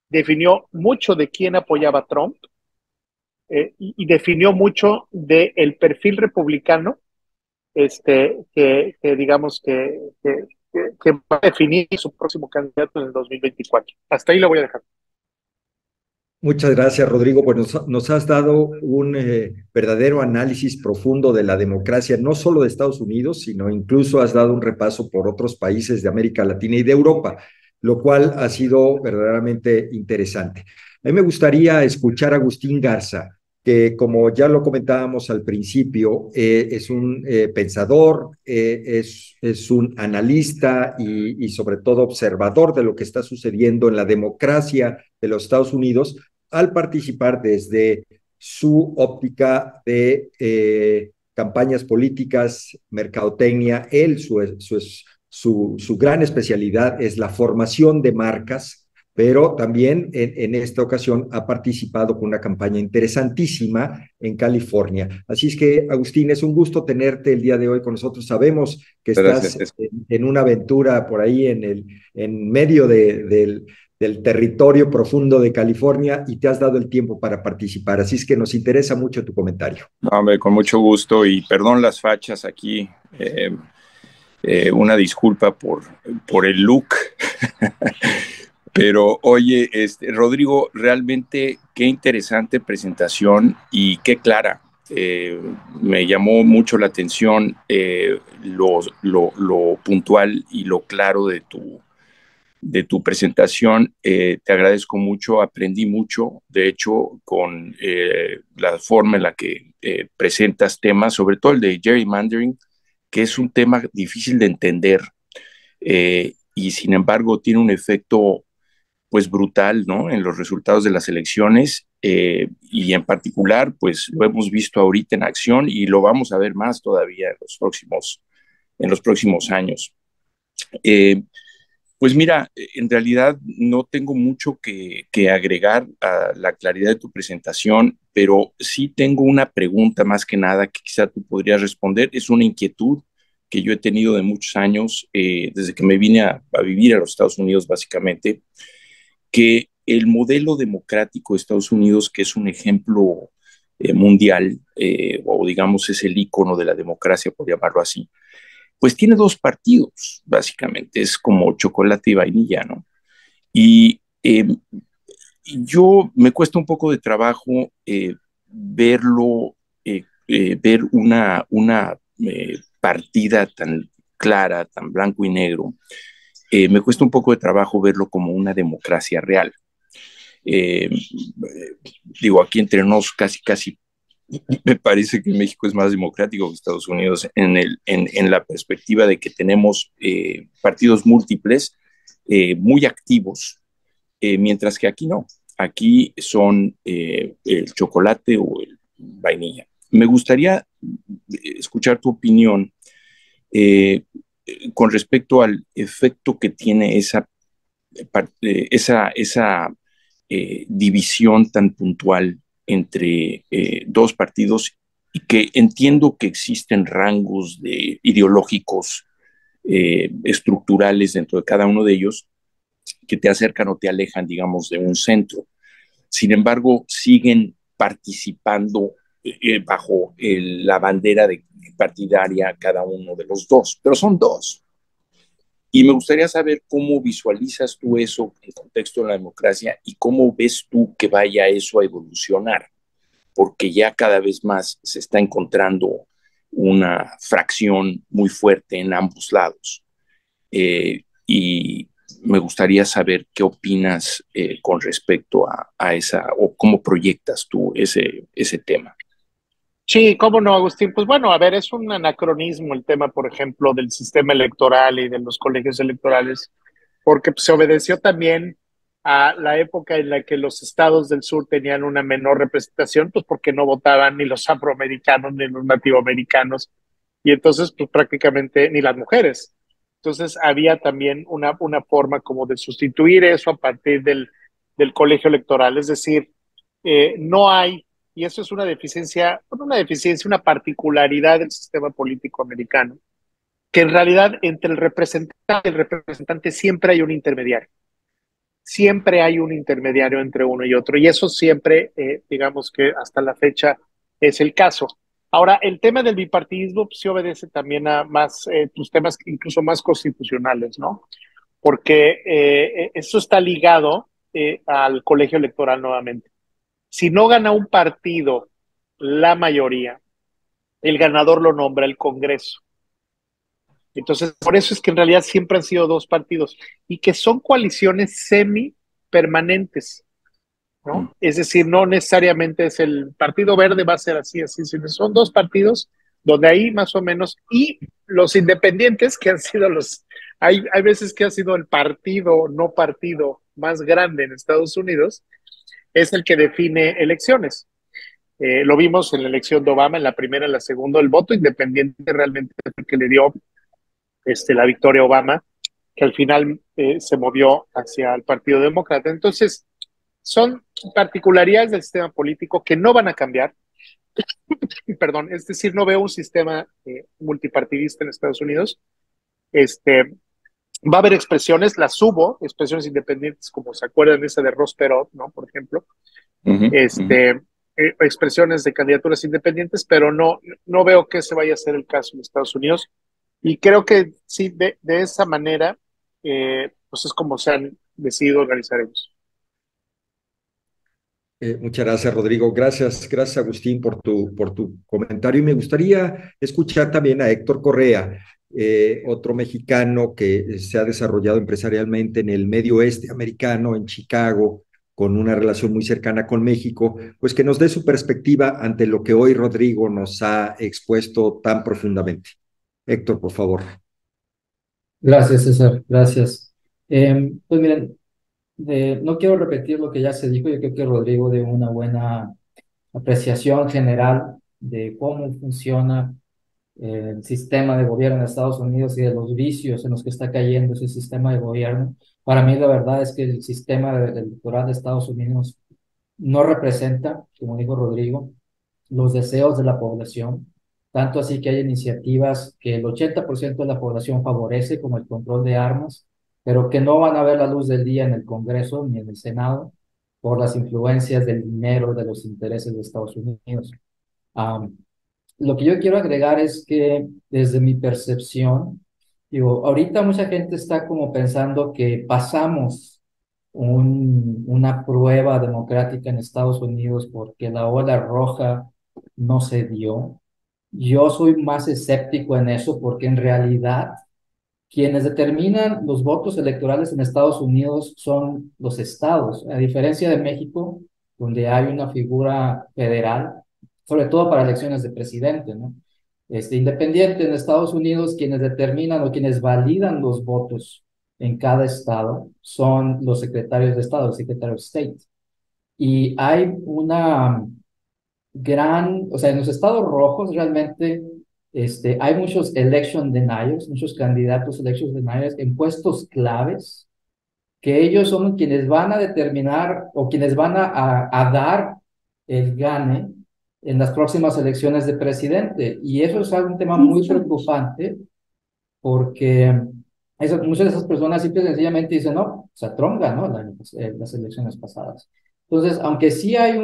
definió mucho de quién apoyaba a Trump y definió mucho del perfil republicano que digamos que va a definir su próximo candidato en el 2024. Hasta ahí lo voy a dejar. Muchas gracias, Rodrigo. Pues nos has dado un verdadero análisis profundo de la democracia, no solo de Estados Unidos, sino incluso has dado un repaso por otros países de América Latina y de Europa, lo cual ha sido verdaderamente interesante. A mí me gustaría escuchar a Agustín Garza, que como ya lo comentábamos al principio, es un pensador, es un analista y sobre todo observador de lo que está sucediendo en la democracia de los Estados Unidos al participar desde su óptica de campañas políticas, mercadotecnia. Su gran especialidad es la formación de marcas, pero también en esta ocasión ha participado con una campaña interesantísima en California. Así es que, Agustín, es un gusto tenerte el día de hoy con nosotros. Sabemos que estás en una aventura por ahí en medio del territorio profundo de California y te has dado el tiempo para participar. Así es que nos interesa mucho tu comentario. No, hombre, con mucho gusto y perdón las fachas aquí. Una disculpa por el look. Pero oye, Rodrigo, realmente qué interesante presentación y qué clara. Me llamó mucho la atención lo puntual y lo claro de de tu presentación. Te agradezco mucho, aprendí mucho, de hecho, con la forma en la que presentas temas, sobre todo el de gerrymandering, que es un tema difícil de entender y sin embargo tiene un efecto pues brutal, ¿no? En los resultados de las elecciones y en particular pues lo hemos visto ahorita en acción y lo vamos a ver más todavía en los próximos años. Pues mira, en realidad no tengo mucho que agregar a la claridad de tu presentación, pero sí tengo una pregunta más que nada que quizá tú podrías responder. Es una inquietud que yo he tenido de muchos años, desde que me vine a vivir a los Estados Unidos básicamente, que el modelo democrático de Estados Unidos, que es un ejemplo mundial, o digamos es el ícono de la democracia, por llamarlo así, pues tiene dos partidos, básicamente, es como chocolate y vainilla, ¿no? Y yo me cuesta un poco de trabajo verlo, ver una partida tan clara, tan blanco y negro. Me cuesta un poco de trabajo verlo como una democracia real. Eh, Digo, aquí entre nos casi me parece que México es más democrático que Estados Unidos en la perspectiva de que tenemos partidos múltiples muy activos, mientras que aquí no. Aquí son el chocolate o el vainilla. Me gustaría escuchar tu opinión eh, con respecto al efecto que tiene esa división tan puntual entre dos partidos y que entiendo que existen rangos ideológicos estructurales dentro de cada uno de ellos que te acercan o te alejan, digamos, de un centro. Sin embargo, siguen participando bajo la bandera partidaria cada uno de los dos, pero son dos. Y me gustaría saber cómo visualizas tú eso en contexto de la democracia y cómo ves tú que vaya eso a evolucionar, porque ya cada vez más se está encontrando una fracción muy fuerte en ambos lados. Y me gustaría saber qué opinas con respecto a esa, o cómo proyectas tú ese tema. Sí, cómo no, Agustín. Pues bueno, a ver, es un anacronismo el tema, por ejemplo, del sistema electoral y de los colegios electorales, porque pues, se obedeció también a la época en la que los estados del sur tenían una menor representación, pues porque no votaban ni los afroamericanos ni los nativoamericanos, y entonces pues prácticamente ni las mujeres. Entonces había también una forma como de sustituir eso a partir del colegio electoral, es decir, no hay, y eso es una deficiencia, una particularidad del sistema político americano, que en realidad entre el representante y el representante siempre hay un intermediario. Siempre hay un intermediario entre uno y otro, y eso siempre, digamos que hasta la fecha es el caso. Ahora, el tema del bipartidismo pues, sí obedece también a más, pues, temas incluso más constitucionales, ¿no? Porque eso está ligado al colegio electoral nuevamente. Si no gana un partido la mayoría, el ganador lo nombra el Congreso. Entonces, por eso es que en realidad siempre han sido dos partidos y que son coaliciones semi-permanentes, ¿no? Es decir, no necesariamente es el Partido Verde va a ser así, sino son dos partidos donde ahí más o menos, y los independientes que han sido hay veces que ha sido el partido, no partido más grande en Estados Unidos, es el que define elecciones. Lo vimos en la elección de Obama, en la primera, en la segunda, el voto independiente realmente es el que le dio la victoria a Obama, que al final se movió hacia el Partido Demócrata. Entonces, son particularidades del sistema político que no van a cambiar. Perdón, es decir, no veo un sistema multipartidista en Estados Unidos. Va a haber expresiones, las hubo, expresiones independientes, como se acuerdan esa de Ross Perot, ¿no? Por ejemplo. Expresiones de candidaturas independientes, pero no veo que ese vaya a ser el caso en Estados Unidos. Y creo que sí, de esa manera, pues es como se han decidido organizar ellos. Muchas gracias, Rodrigo. Gracias, Agustín, por tu comentario. Y me gustaría escuchar también a Héctor Correa, otro mexicano que se ha desarrollado empresarialmente en el medio oeste americano, en Chicago, con una relación muy cercana con México, pues que nos dé su perspectiva ante lo que hoy Rodrigo nos ha expuesto tan profundamente. Héctor, por favor. Gracias, César, gracias. Pues miren, no quiero repetir lo que ya se dijo, yo creo que Rodrigo dio una buena apreciación general de cómo funciona el sistema de gobierno en Estados Unidos y de los vicios en los que está cayendo ese sistema de gobierno. Para mí la verdad es que el sistema electoral de Estados Unidos no representa, como dijo Rodrigo, los deseos de la población, tanto así que hay iniciativas que el 80% de la población favorece, como el control de armas, pero que no van a ver la luz del día en el Congreso ni en el Senado por las influencias del dinero, de los intereses de Estados Unidos. Um, lo que yo quiero agregar es que desde mi percepción, digo, ahorita mucha gente está como pensando que pasamos una prueba democrática en Estados Unidos porque la ola roja no se dio. Yo soy más escéptico en eso porque en realidad quienes determinan los votos electorales en Estados Unidos son los estados, a diferencia de México, donde hay una figura federal, sobre todo para elecciones de presidente, ¿no? Independiente en Estados Unidos, quienes determinan o quienes validan los votos en cada estado son los secretarios de estado, el Secretary of State. Y hay una o sea, en los estados rojos realmente hay muchos election deniers, muchos candidatos election deniers en puestos claves, que ellos son quienes van a determinar o quienes van a dar el gane en las próximas elecciones de presidente. Y eso es un tema muy preocupante porque muchas de esas personas simple y sencillamente dicen, no, o sea, Trump ganó las elecciones pasadas. Entonces, aunque sí hay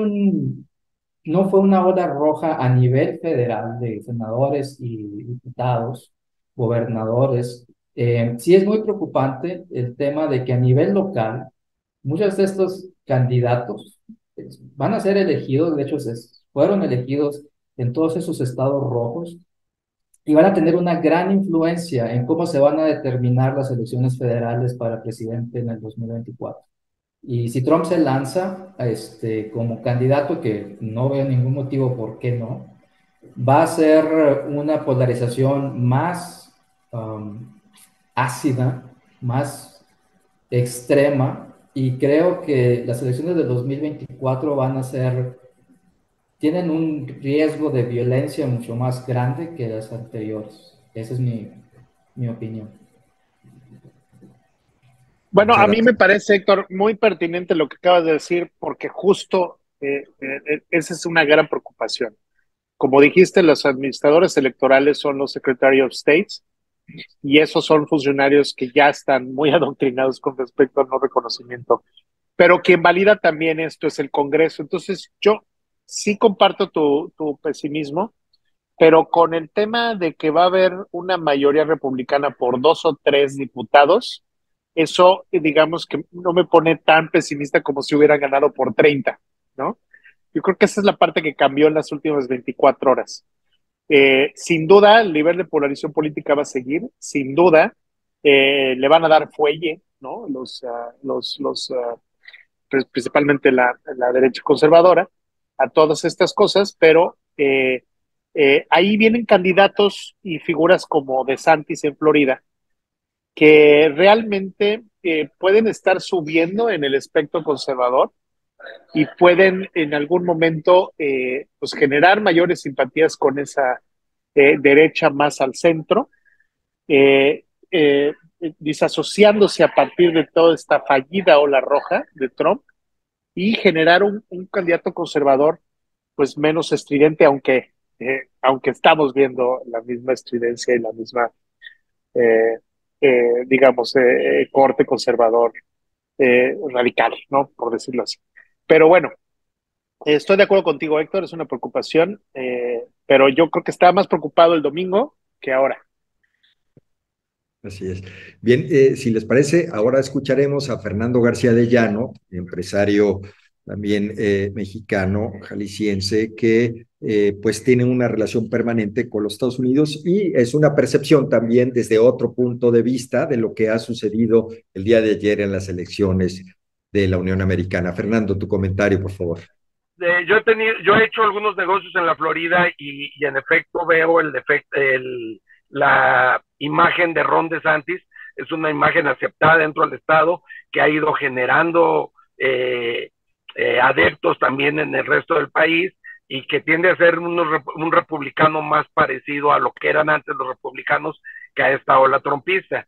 no fue una ola roja a nivel federal de senadores y diputados, gobernadores. Sí es muy preocupante el tema de que a nivel local, muchos de estos candidatos van a ser elegidos, de hecho fueron elegidos en todos esos estados rojos y van a tener una gran influencia en cómo se van a determinar las elecciones federales para presidente en el 2024. Y si Trump se lanza como candidato, que no veo ningún motivo por qué no, va a ser una polarización más ácida, más extrema, y creo que las elecciones de 2024 tienen un riesgo de violencia mucho más grande que las anteriores. Esa es mi opinión. Bueno, a mí me parece, Héctor, muy pertinente lo que acabas de decir, porque justo esa es una gran preocupación. Como dijiste, los administradores electorales son los Secretary of States, y esos son funcionarios que ya están muy adoctrinados con respecto al no reconocimiento. Pero quien valida también esto es el Congreso. Entonces, yo sí comparto tu pesimismo, pero con el tema de que va a haber una mayoría republicana por 2 o 3 diputados, eso, digamos que no me pone tan pesimista como si hubieran ganado por 30, ¿no? Yo creo que esa es la parte que cambió en las últimas 24 horas. Sin duda, el nivel de polarización política va a seguir, sin duda, le van a dar fuelle, ¿no? Principalmente la derecha conservadora, a todas estas cosas, pero ahí vienen candidatos y figuras como DeSantis en Florida, que realmente pueden estar subiendo en el espectro conservador y pueden en algún momento pues generar mayores simpatías con esa derecha más al centro, eh, eh, disasociándose a partir de toda esta fallida ola roja de Trump y generar un candidato conservador pues menos estridente, aunque estamos viendo la misma estridencia y la misma eh, digamos, corte conservador radical, ¿no? Por decirlo así. Pero bueno, estoy de acuerdo contigo, Héctor, es una preocupación, pero yo creo que estaba más preocupado el domingo que ahora. Así es. Bien, si les parece, ahora escucharemos a Fernando García de Llano, empresario también mexicano, jalisciense, que pues tienen una relación permanente con los Estados Unidos y es una percepción también desde otro punto de vista de lo que ha sucedido el día de ayer en las elecciones de la Unión Americana. Fernando, tu comentario, por favor. Yo he hecho algunos negocios en la Florida y en efecto veo la imagen de Ron DeSantis. Es una imagen aceptada dentro del estado que ha ido generando adeptos también en el resto del país y que tiende a ser un republicano más parecido a lo que eran antes los republicanos que a esta ola trumpista.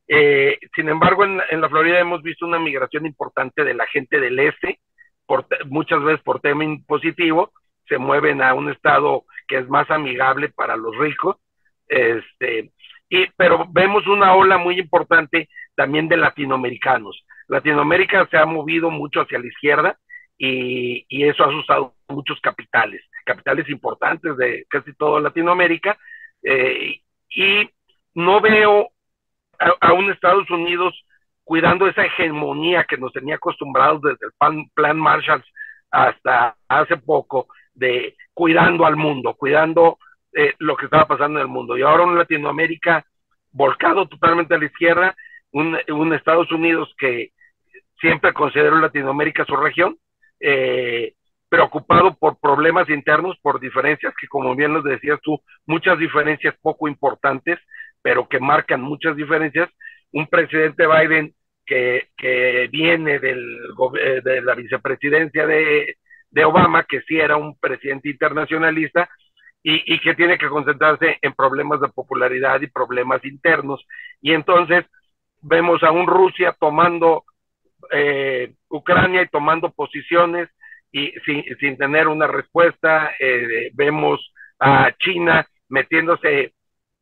Sin embargo, en la Florida hemos visto una migración importante de la gente del este, muchas veces por tema impositivo, se mueven a un estado que es más amigable para los ricos, pero vemos una ola muy importante también de latinoamericanos. Latinoamérica se ha movido mucho hacia la izquierda y eso ha asustado muchos capitales importantes de casi toda Latinoamérica, y no veo a un Estados Unidos cuidando esa hegemonía que nos tenía acostumbrados desde el plan Marshall hasta hace poco, de cuidando al mundo, cuidando lo que estaba pasando en el mundo. Y ahora en Latinoamérica volcado totalmente a la izquierda, un Estados Unidos que siempre consideró Latinoamérica su región, preocupado por problemas internos, por diferencias que, como bien lo decías tú, muchas diferencias poco importantes, pero que marcan muchas diferencias. Un presidente Biden que viene de la vicepresidencia de Obama, que sí era un presidente internacionalista, y que tiene que concentrarse en problemas de popularidad y problemas internos. Y entonces vemos a un Rusia tomando Ucrania y tomando posiciones y sin tener una respuesta. Vemos a China metiéndose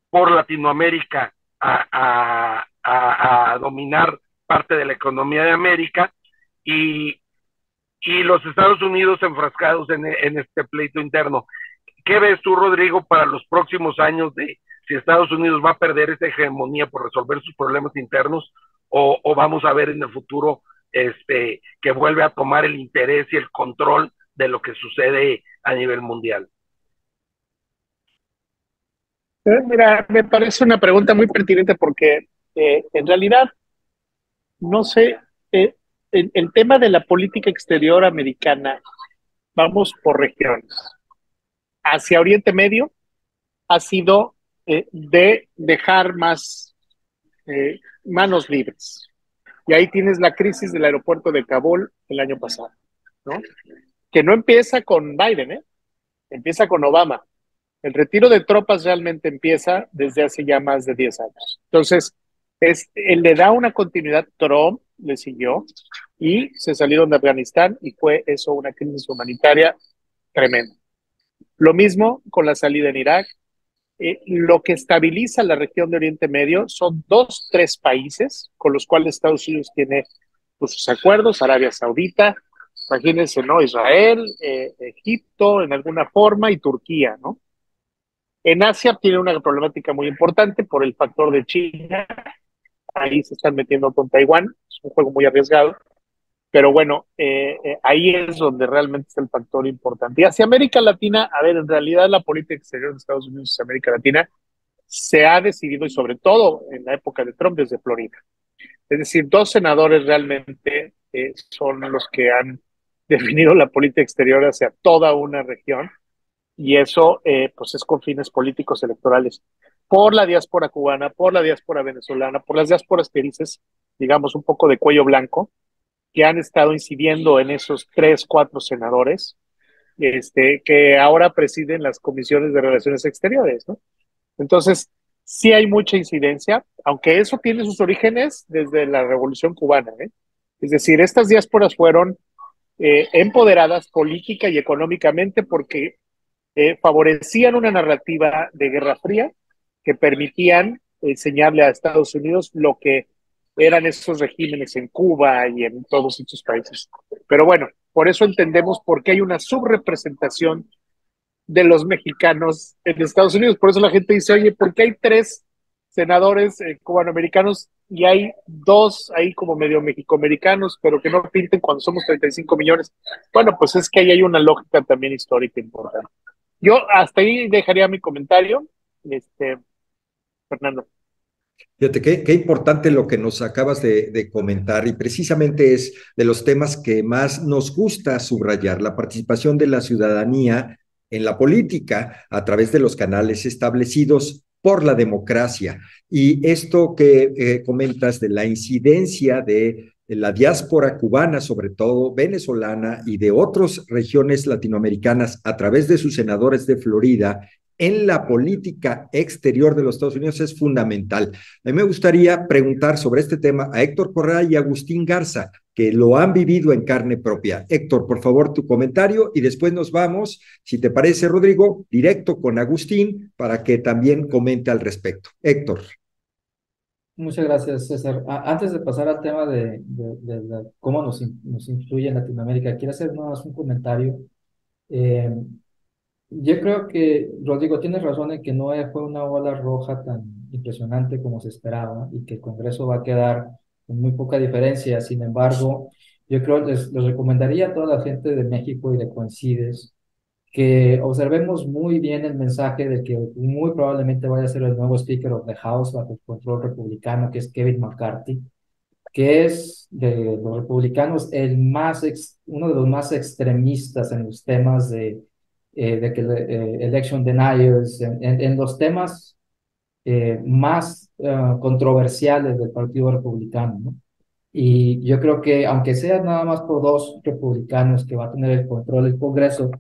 por Latinoamérica a dominar parte de la economía de América, y los Estados Unidos enfrascados en este pleito interno. ¿Qué ves tú, Rodrigo, para los próximos años de si Estados Unidos va a perder esa hegemonía por resolver sus problemas internos, o vamos a ver en el futuro que vuelve a tomar el interés y el control de lo que sucede a nivel mundial? Mira, me parece una pregunta muy pertinente porque en realidad, no sé, el tema de la política exterior americana, vamos por regiones. Hacia Oriente Medio ha sido de dejar más manos libres. Y ahí tienes la crisis del aeropuerto de Kabul el año pasado, ¿no? Que no empieza con Biden, empieza con Obama. El retiro de tropas realmente empieza desde hace ya más de 10 años. Entonces, él le da una continuidad, Trump le siguió y se salieron de Afganistán y fue eso una crisis humanitaria tremenda. Lo mismo con la salida en Irak. Lo que estabiliza la región de Oriente Medio son 2, 3 países con los cuales Estados Unidos tiene sus acuerdos: Arabia Saudita, imagínense, ¿no? Israel, Egipto en alguna forma, y Turquía, ¿no? En Asia tiene una problemática muy importante por el factor de China. Ahí se están metiendo con Taiwán, es un juego muy arriesgado, pero bueno, ahí es donde realmente está el factor importante. Y hacia América Latina, a ver, en realidad la política exterior de Estados Unidos hacia América Latina se ha decidido, y sobre todo en la época de Trump, desde Florida. Es decir, 2 senadores realmente son los que han definido la política exterior hacia toda una región, y eso pues es con fines políticos electorales, por la diáspora cubana, por la diáspora venezolana, por las diásporas que dices, digamos, un poco de cuello blanco, que han estado incidiendo en esos 3, 4 senadores que ahora presiden las comisiones de relaciones exteriores, ¿no? Entonces, sí hay mucha incidencia, aunque eso tiene sus orígenes desde la Revolución Cubana, ¿eh? Es decir, estas diásporas fueron empoderadas política y económicamente porque favorecían una narrativa de Guerra Fría que permitían enseñarle a Estados Unidos lo que eran esos regímenes en Cuba y en todos estos países. Pero bueno, por eso entendemos por qué hay una subrepresentación de los mexicanos en Estados Unidos. Por eso la gente dice, oye, ¿por qué hay 3 senadores cubanoamericanos y hay 2 ahí como medio mexicoamericanos, pero que no pinten cuando somos 35 millones? Bueno, pues es que ahí hay una lógica también histórica importante. Yo hasta ahí dejaría mi comentario, Fernando. Fíjate, qué importante lo que nos acabas de comentar y precisamente es de los temas que más nos gusta subrayar, la participación de la ciudadanía en la política a través de los canales establecidos por la democracia. Y esto que comentas de la incidencia de la diáspora cubana, sobre todo venezolana y de otras regiones latinoamericanas a través de sus senadores de Florida en la política exterior de los Estados Unidos es fundamental. A mí me gustaría preguntar sobre este tema a Héctor Correa y Agustín Garza, que lo han vivido en carne propia. Héctor, por favor, tu comentario y después nos vamos, si te parece, Rodrigo, directo con Agustín para que también comente al respecto. Héctor. Muchas gracias, César. Antes de pasar al tema cómo nos influye en Latinoamérica, quiero hacer más un comentario. Yo creo que, Rodrigo, tienes razón en que no fue una ola roja tan impresionante como se esperaba y que el Congreso va a quedar con muy poca diferencia. Sin embargo, yo creo que les recomendaría a toda la gente de México y de Coincides que observemos muy bien el mensaje de que muy probablemente vaya a ser el nuevo Speaker of the House bajo el control republicano, que es Kevin McCarthy, que es de los republicanos uno de los más extremistas en los temas de que election deniers, en los temas más controversiales del Partido Republicano, ¿no? Y yo creo que aunque sea nada más por dos republicanos que va a tener el control del Congreso,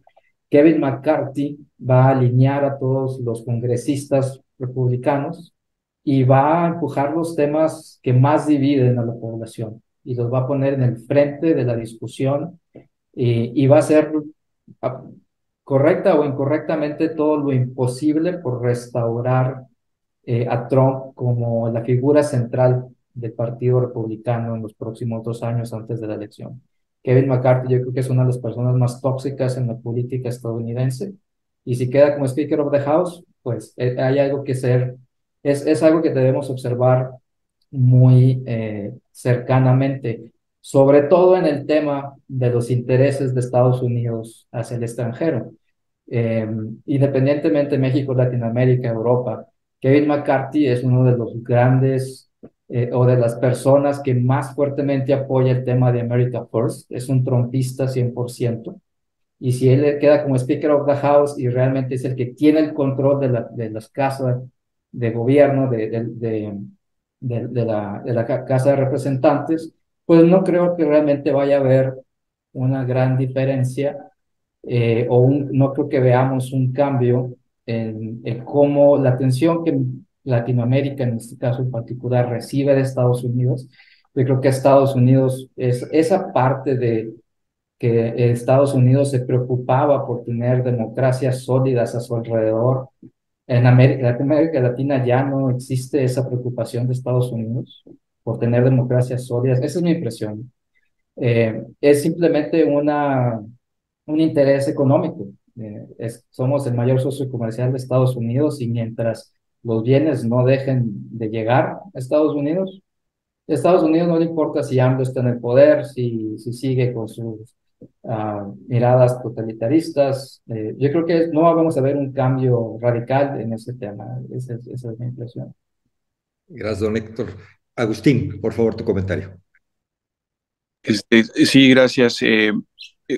Kevin McCarthy va a alinear a todos los congresistas republicanos y va a empujar los temas que más dividen a la población y los va a poner en el frente de la discusión y va a hacer correcta o incorrectamente todo lo imposible por restaurar a Trump como la figura central del Partido Republicano en los próximos 2 años antes de la elección. Kevin McCarthy yo creo que es una de las personas más tóxicas en la política estadounidense y si queda como Speaker of the House, pues hay algo que es algo que debemos observar muy cercanamente, sobre todo en el tema de los intereses de Estados Unidos hacia el extranjero. Independientemente de México, Latinoamérica, Europa, Kevin McCarthy es uno de los grandes o de las personas que más fuertemente apoya el tema de America First. Es un trumpista 100%. Y si él queda como Speaker of the House y realmente es el que tiene el control de las casas de gobierno, de la Casa de Representantes, pues no creo que realmente vaya a haber una gran diferencia no creo que veamos un cambio en cómo la atención que Latinoamérica, en este caso en particular, recibe de Estados Unidos. Yo creo que Estados Unidos es esa parte de que Estados Unidos se preocupaba por tener democracias sólidas a su alrededor. En América Latina ya no existe esa preocupación de Estados Unidos por tener democracias sólidas. Esa es mi impresión. Es simplemente un interés económico. Somos el mayor socio comercial de Estados Unidos y mientras los bienes no dejen de llegar a Estados Unidos no le importa si AMLO está en el poder, si sigue con sus miradas totalitaristas. Yo creo que no vamos a ver un cambio radical en ese tema. Esa es mi impresión. Gracias, don Héctor. Agustín, por favor, tu comentario. Sí, gracias.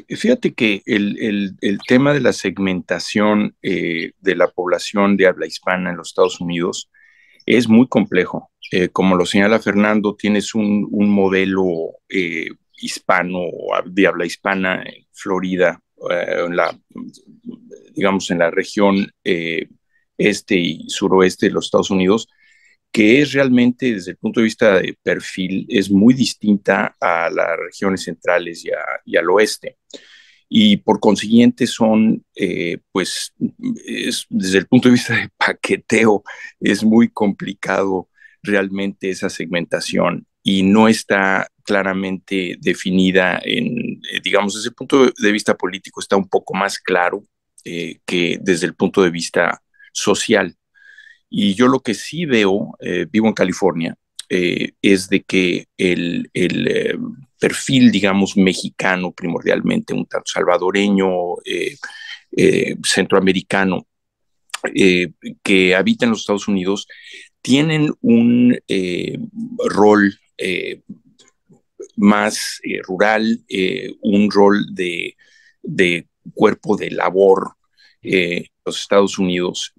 Fíjate que el tema de la segmentación de la población de habla hispana en los Estados Unidos es muy complejo. Como lo señala Fernando, tienes un modelo hispano de habla hispana en Florida, digamos en la región este y suroeste de los Estados Unidos, que es realmente, desde el punto de vista de perfil, es muy distinta a las regiones centrales y al oeste. Y por consiguiente desde el punto de vista de paqueteo, es muy complicado realmente esa segmentación y no está claramente definida digamos, desde el punto de vista político está un poco más claro que desde el punto de vista social. Y yo lo que sí veo, vivo en California, es de que el perfil, digamos, mexicano primordialmente, un tanto salvadoreño, centroamericano que habita en los Estados Unidos tienen un rol más rural, un rol de cuerpo de labor en los Estados Unidos,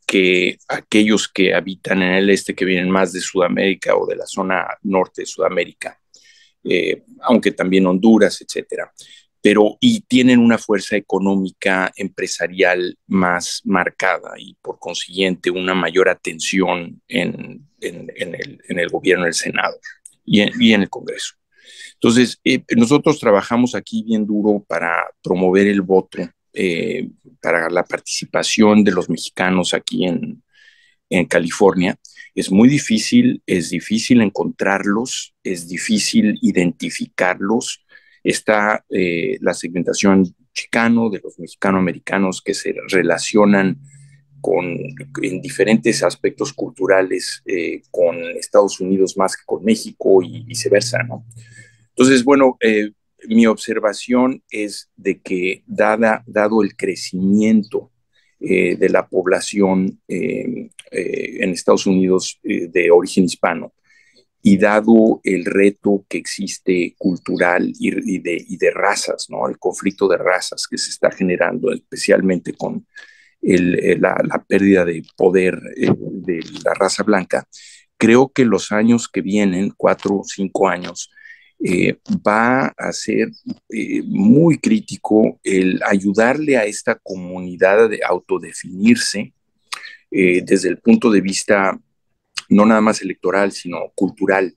que aquellos que habitan en el este, que vienen más de Sudamérica o de la zona norte de Sudamérica, aunque también Honduras, etcétera. Y tienen una fuerza económica empresarial más marcada y por consiguiente una mayor atención en el gobierno, en el Senado y en el Congreso. Entonces, nosotros trabajamos aquí bien duro para promover el voto, para la participación de los mexicanos aquí en California. Es muy difícil, es difícil encontrarlos, es difícil identificarlos. Está la segmentación chicano de los mexicano-americanos que se relacionan en diferentes aspectos culturales con Estados Unidos más que con México y viceversa, ¿no? Entonces, bueno, mi observación es de que dado el crecimiento de la población en Estados Unidos de origen hispano, y dado el reto que existe cultural y de razas, ¿no? El conflicto de razas que se está generando, especialmente con la pérdida de poder de la raza blanca, creo que los años que vienen, 4 o 5 años, va a ser muy crítico el ayudarle a esta comunidad de autodefinirse desde el punto de vista no nada más electoral, sino cultural,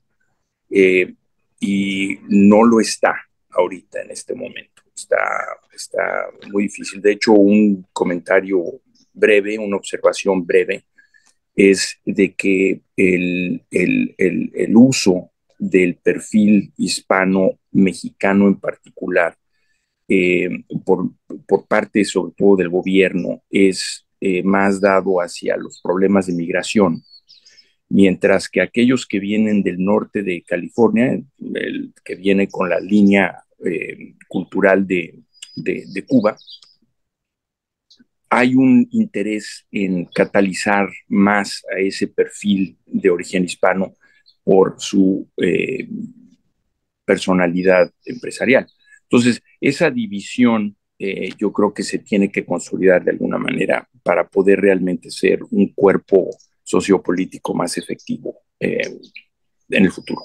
y no lo está ahorita en este momento. Está muy difícil. De hecho, un comentario breve, una observación breve, es de que el uso del perfil hispano-mexicano en particular, por parte sobre todo del gobierno, es más dado hacia los problemas de migración, mientras que aquellos que vienen del norte de California, el que viene con la línea cultural de Cuba, hay un interés en catalizar más a ese perfil de origen hispano por su personalidad empresarial. Entonces, esa división yo creo que se tiene que consolidar de alguna manera para poder realmente ser un cuerpo sociopolítico más efectivo en el futuro.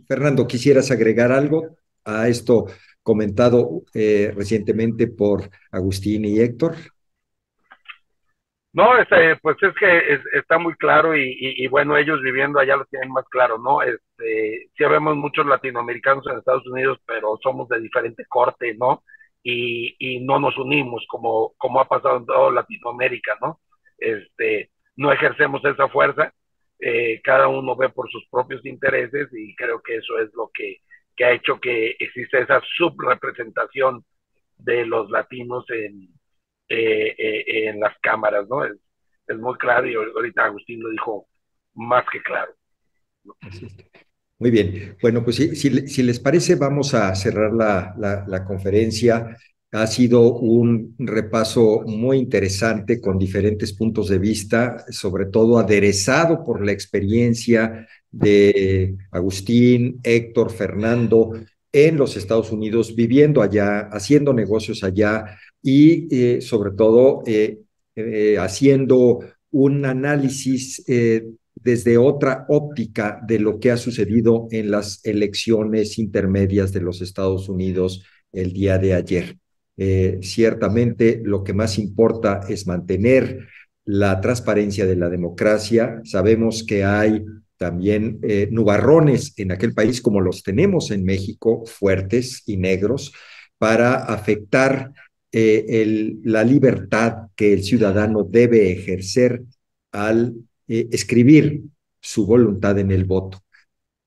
Fernando, ¿quisieras agregar algo a esto comentado recientemente por Agustín y Héctor? No, pues es que está muy claro y bueno, ellos viviendo allá lo tienen más claro, ¿no? Sí vemos muchos latinoamericanos en Estados Unidos, pero somos de diferente corte, ¿no? Y no nos unimos como ha pasado en toda Latinoamérica, ¿no? No ejercemos esa fuerza, cada uno ve por sus propios intereses y creo que eso es lo que ha hecho que exista esa subrepresentación de los latinos en las cámaras, ¿no? Es muy claro y ahorita Agustín lo dijo más que claro. Muy bien. Bueno, pues si les parece, vamos a cerrar la conferencia. Ha sido un repaso muy interesante con diferentes puntos de vista, sobre todo aderezado por la experiencia de Agustín, Héctor, Fernando en los Estados Unidos, viviendo allá, haciendo negocios allá y sobre todo haciendo un análisis desde otra óptica de lo que ha sucedido en las elecciones intermedias de los Estados Unidos el día de ayer. Ciertamente lo que más importa es mantener la transparencia de la democracia. Sabemos que hay también nubarrones en aquel país como los tenemos en México, fuertes y negros, para afectar la libertad que el ciudadano debe ejercer al escribir su voluntad en el voto.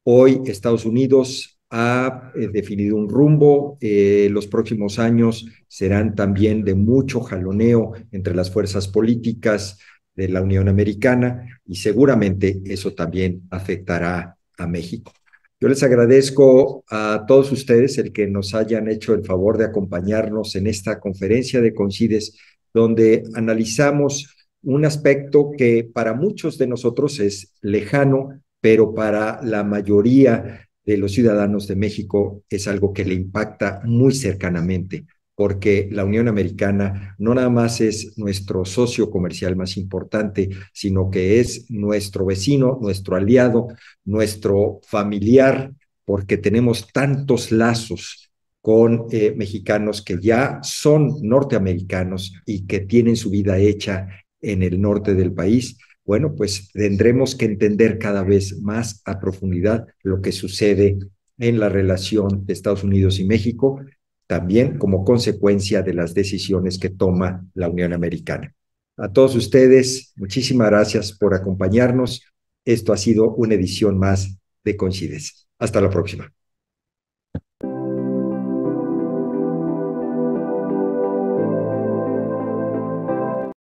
Hoy Estados Unidos ha definido un rumbo. Los próximos años serán también de mucho jaloneo entre las fuerzas políticas de la Unión Americana y seguramente eso también afectará a México. Yo les agradezco a todos ustedes el que nos hayan hecho el favor de acompañarnos en esta conferencia de Coincides, donde analizamos un aspecto que para muchos de nosotros es lejano, pero para la mayoría de los ciudadanos de México es algo que le impacta muy cercanamente, porque la Unión Americana no nada más es nuestro socio comercial más importante, sino que es nuestro vecino, nuestro aliado, nuestro familiar, porque tenemos tantos lazos con mexicanos que ya son norteamericanos y que tienen su vida hecha en el norte del país. Bueno, pues tendremos que entender cada vez más a profundidad lo que sucede en la relación de Estados Unidos y México, también como consecuencia de las decisiones que toma la Unión Americana. A todos ustedes, muchísimas gracias por acompañarnos. Esto ha sido una edición más de Coincides. Hasta la próxima.